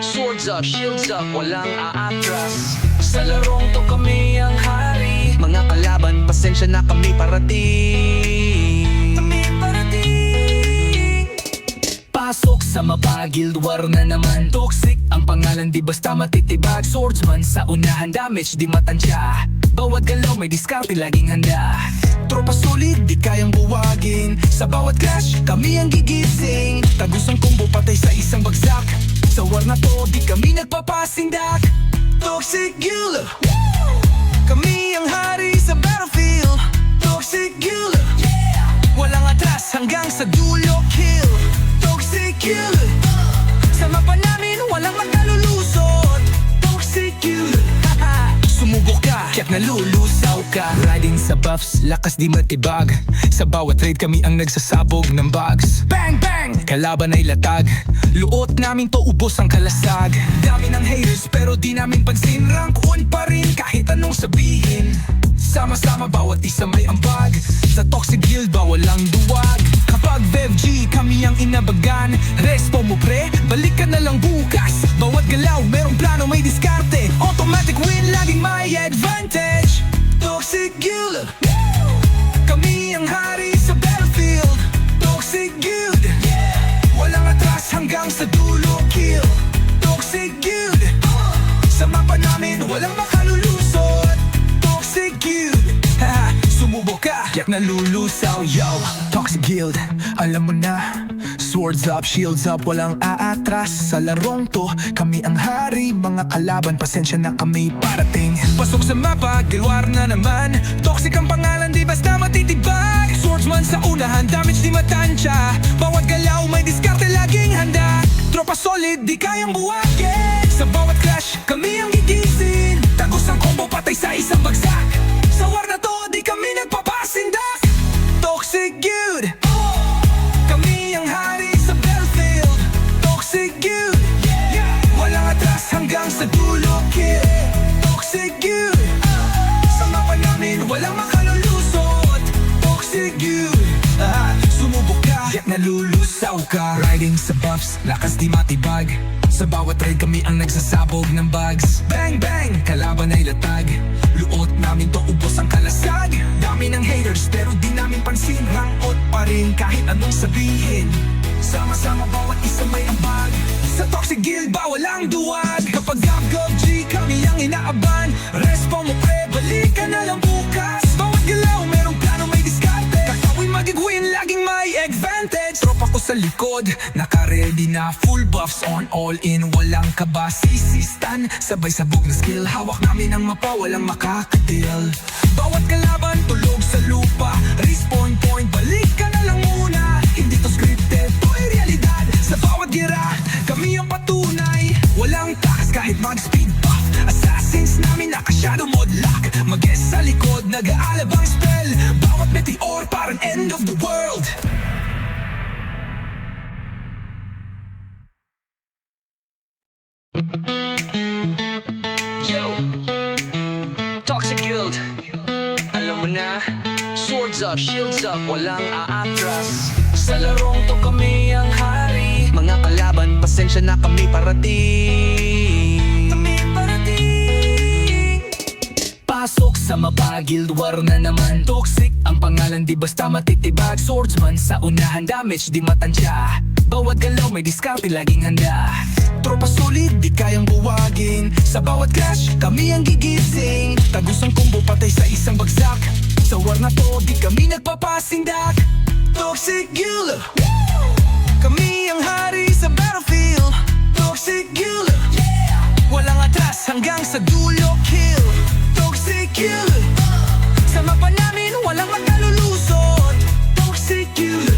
Swords up, up, shields up, walang aatras. Sa larong to kami ang hari. Mga kalaban, pasensya na kami parating. Pasok sa mapa, Guild War na naman. Toxic ang pangalan, di basta matitibag. Swordsman sa unahan, damage di matansya. Bawat galaw may diskarte, laging handa. Tropa solid, di kayang buwagin. Sa bawat clash, kami ang gigising. Tagus ang combo, patay sa isang bagsak. Sa war na to, di kami nagpapasindak. Toxic Guild, kami ang hari sa battlefield. Toxic Guild, walang atras hanggang sa dulo, kill. Toxic Guild, sa mapa namin walang makalulusot. Toxic Guild, sumubok ka, kaya't nalulusaw ka. Riding sa buffs, lakas di matibag. Sa bawat raid kami ang nagsasabog ng bugs. Bang bang, kalaban ay latag. Luot namin to, ubos ang kalasag. Dami ng haters pero di namin pansin. Rank 1 pa rin kahit anong sabihin. Sama-sama bawat isa may ambag. Sa Toxic Guild ba walang duwag. Kapag VevG kami ang inabagan. Respo mo pre, balik ka na lang bukas. Bawat galaw merong plano, may diskarte. Automatic win, laging may advantage. Toxic Guild, kami ang hari sa battlefield. Toxic Guild, walang atras hanggang sa dulo, kill. Toxic Guild, sa mapa namin walang makalulusot. Toxic Guild, sumubok ka, kaya't nalulusaw, yo. Toxic Guild, alam mo na. Swords up, shields up, walang aatras. Sa larong to, kami ang hari. Mga kalaban, pasensya na kami parating. Pasok sa mapa, Guild War na naman. Toxic ang pangalan, di basta matitibag. Swordsman sa unahan, damage di matansya. Bawat galaw may diskarte, laging handa. Tropa solid, di kayang buwagin. Sa bawat clash, kami ang gigising. Tagos ang combo, patay sa isang bagsak. Sa war na to, di kami nagpapasindak. Toxic Guild, kami ang hari sa battlefield. Toxic Guild, walang atras hanggang sa dulo, kill. Toxic Guild, sa mapa namin walang makalulusot. Toxic Guild, sumubok ka, kaya't nalulusaw ka. Riding sa buffs, lakas di matibag. Sa bawat raid kami ang nagsasabog ng bugs. Bang bang, kalaban ay latag. Luot namin to, ubos ang kalasag. Dami ng haters pero di namin pansin. Rangot pa rin kahit anong sabihin. Sama-sama bawat isa may ambag. Sa Toxic Guild ba walang duwag. Kapag GG kami ang inaaban. Respo mo pre, balik ka na lang bukas. Bawat galaw merong plano, may diskarte. Kakawin magigwin, laging may advantage. Tropa ko sa likod, naka-ready na. Full buffs on, all in, walang kabasisistan. Sabay sabog na skill, hawak namin ang mapa, walang makakadil. Bawat kalaban, tulog sa lupa. Respawn point, balik ka na lang muna. Hindi to scripted, to ay realidad. Sa bawat gira, kami ang patunay. Walang takas kahit mag-speed buff. Assassins namin naka-shadow mode lock. Mag-guess sa likod, nag-aalabang spell. Bawat meteor parang end of the world. Yo, Toxic Guild, alam mo na. Swords up, shields up, walang aatras. Sa larong to kami ang hari. Mga kalaban, pasensya na kami parating. Pasok sa mapa, Guild War na naman. Toxic ang pangalan, di basta matitibag. Swordsman sa unahan, damage di matansya. Bawat galaw may diskarte, laging handa. Tropa solid, di kayang buwagin. Sa bawat clash, kami ang gigising. Tagus ang combo, patay sa isang bagsak. Sa war na to, di kami nagpapasindak. Toxic Guild, kami ang hari sa battlefield. Toxic Guild, walang atras hanggang sa dulo, kill. Toxic Guild, sa mapa namin walang makalulusot. Toxic Guild,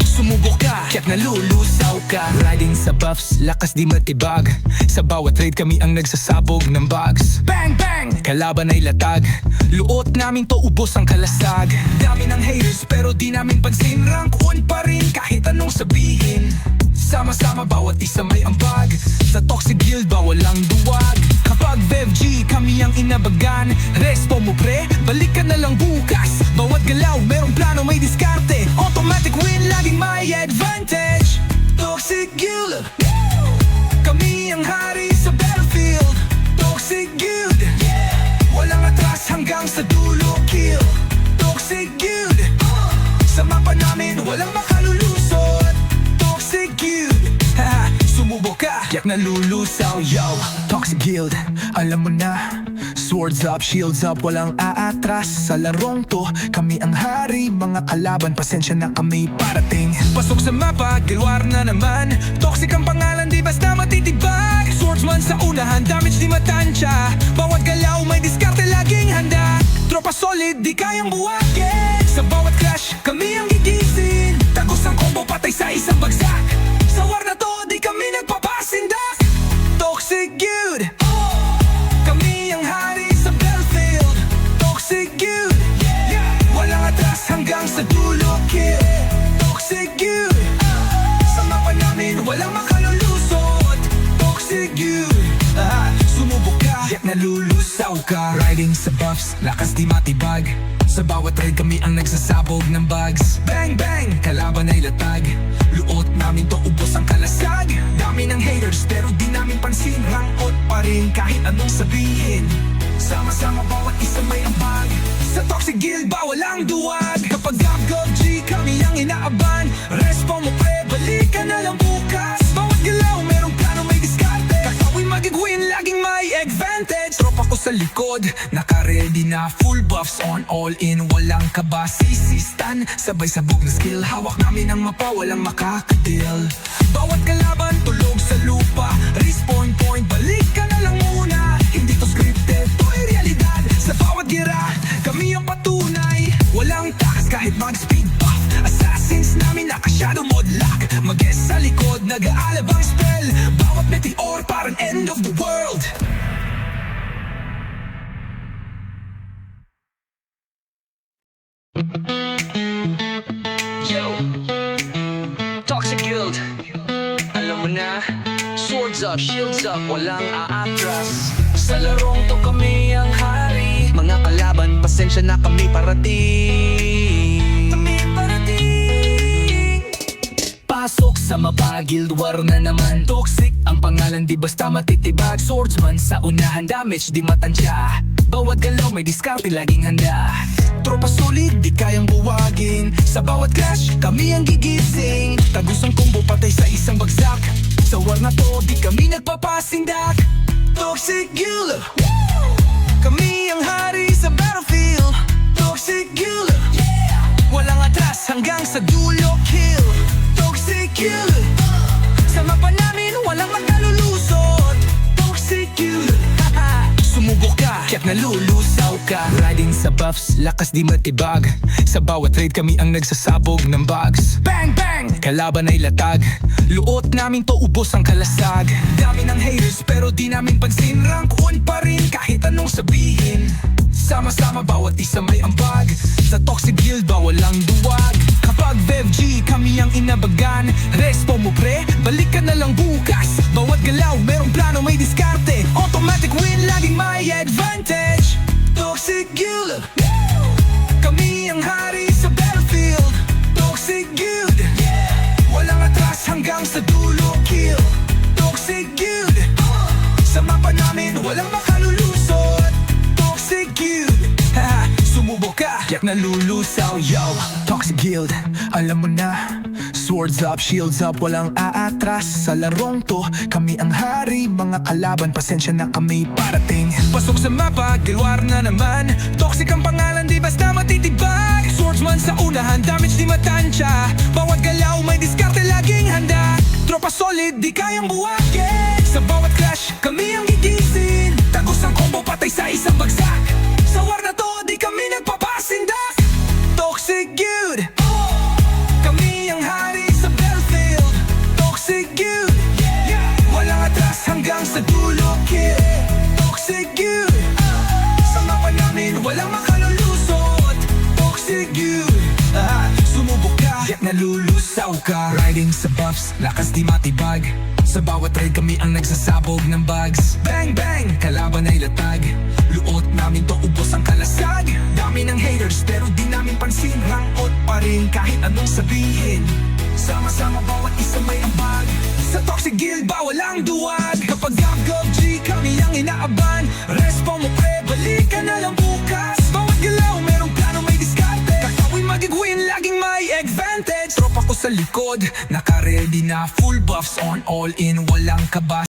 sumubok ka, kaya't nalulusaw ka. Riding sa buffs, lakas di matibag. Sa bawat raid kami ang nagsasabog ng bugs. Bang bang, kalaban ay latag. Luot namin to, ubos ang kalasag. Dami ng haters pero di namin pansin. Rank 1 pa rin kahit anong sabihin. Sama-sama bawat isa may ambag. Sa Toxic Guild ba walang duwag. Kapag VevG kami ang inabagan. Respo mo pre, balik ka na lang bukas. Bawat galaw merong plano, may diskarte. Automatic win, laging may advantage. Toxic Guild, Kami ang hari sa battlefield. Toxic Guild, walang atras hanggang sa dulo. Kill, Toxic Guild. Sa mapa namin walang makalulusot. Toxic Guild, haha, sumubok ka, yak nalulusaw. Yo, Toxic Guild, alam mo na. Swords up, shields up, walang aatras. Sa larong to, kami ang hari. Mga kalaban, pasensya na kami parating. Pasok sa mapa, gilwar na naman. Toxic ang pangalan, di basta matitibag. Swordsman sa unahan, damage di matansya. Bawat galaw, may diskarte, laging handa. Tropa solid, di kayang buwagin. Sa bawat clash, kami ang gigising. Tagos ang combo, patay sa isang bagsak. Sa war na to, di kami nagpapasindak. Toxic Guild, kami ang hari sa battlefield. Toxic Guild, walang atras hanggang sa dulo. Kill, Toxic Guild. Sa mapa namin walang makalulusot. Toxic Guild, sumubok ka, yak nalulusaw ka. Riding sa buffs, lakas di matibag. Sa bawat raid kami ang nagsasabog ng bugs. Bang bang, kalaban ay latag. Luot namin to, ubos ang kalasag. Dami ng haters pero di namin pansin. Rangkot pa rin kahit anong sabihin. Sama-sama bawat isa may ambag. Sa Toxic Guild bawal ang duwag. Kapag GG kami ang inaaban. Respawn mo pre, balik ka na lang bukas. Bawat galaw merong plano, may diskarte. Kakawin magigwin, laging may advantage. Tropa ko sa likod, naka-ready na. Full buffs on, all in, walang kaba. Sisistan, sabay sabog na skill. Hawak namin ang mapa, walang makakadil. Bawat kalaban, tulog sa lupa. Respawn point, balik ka na lang muna. Hindi to scripted, to'y realidad. Sa bawat gira, kami ang patunay. Walang takas kahit mag-speed buff. Assassins namin naka-shadow mode lock. Mag-guess sa likod, nag-aalabang spell. Bawat meteor parang end of the world. Yo, Toxic Guild, alam mo na. Swords up, shields up, walang aatras. Sa larong to kami ang hari. Mga kalaban, pasensya na kami parating. Pasok sa mapa, guild war na naman. Toxic ang pangalan, di basta matitibag. Swordsman sa unahan, damage di matansya. Bawat galaw may diskarte, laging handa. Tropa solid, di kayang buwagin. Sa bawat clash, kami ang gigising. Tagos ang combo, patay sa isang bagsak. Sa war na to, di kami nagpapasindak. Toxic Guild, kami ang hari sa battlefield. Toxic Guild, walang atras hanggang sa dulo. Kill, Toxic Guild. Sa mapa namin walang makalulusot. Toxic Guild, sumubok ka, kaya't nalulusaw ka. Riding sa buffs, lakas di matibag. Sa bawat raid kami ang nagsasabog ng bugs. Bang bang, kalaban ay latag. Luot namin to, ubos ang kalasag. Dami ng haters pero di namin pansin. Rank 1 pa rin kahit anong sabihin. Sama-sama bawat isa may ambag. Sa Toxic Guild bawal ang duwag. Kapag VevG kami ang inabagan. Respo mo pre, balik ka na lang bukas. Bawat galaw merong plano, may diskarte. Automatic win, laging may advantage. Toxic Guild, kami ang hari sa battlefield. Toxic Guild, walang atras hanggang sa dulo. Kill, Toxic Guild. Sa mapa namin walang makalulusot. Toxic Guild, sumubok ka, yak nalulusaw. Yo, Toxic Guild, alam mo na. Swords up, shields up, walang aatras. Sa larong to, kami ang hari. Mga kalaban, pasensya na kami parating. Pasok sa mapa, gilwar na naman. Toxic ang pangalan, di basta matitibag. Swordsman sa unahan, damage di matansya. Bawat galaw, may diskarte, laging handa. Tropa solid, di kayang buwagin. Sa bawat clash, kami ang gigising. Tagos ang combo, patay sa isang bagsak. Sa war na to, di kami nagpapasindak. Toxic Guild, kami ang hari sa battlefield. Toxic Guild, walang atras hanggang sa dulo. Kill, Toxic Guild. Sa mapa namin walang makalulusot. Toxic Guild, sumubok ka, yak nalulusaw ka. Riding sa buffs, lakas di matibag. Sa bawat raid kami ang nagsasabog ng bugs. Bang bang, kalaban ay latag. Luot namin to, ubos ang kalasag. Dami ng haters pero di namin pansin. Rangkot pa rin kahit anong sabihin. Sama-sama bawat isa may ambag. Sa Toxic Guild bawal ang duwag. Kapag gab-gab G kami ang inaaban. Respo mo pre, balik ka na lang bukas. Bawat galaw merong plano, may diskarte. Kakawin magigwin, laging may advantage. Tropa ko sa likod, naka-ready na. Full buffs on, all in, walang kabas.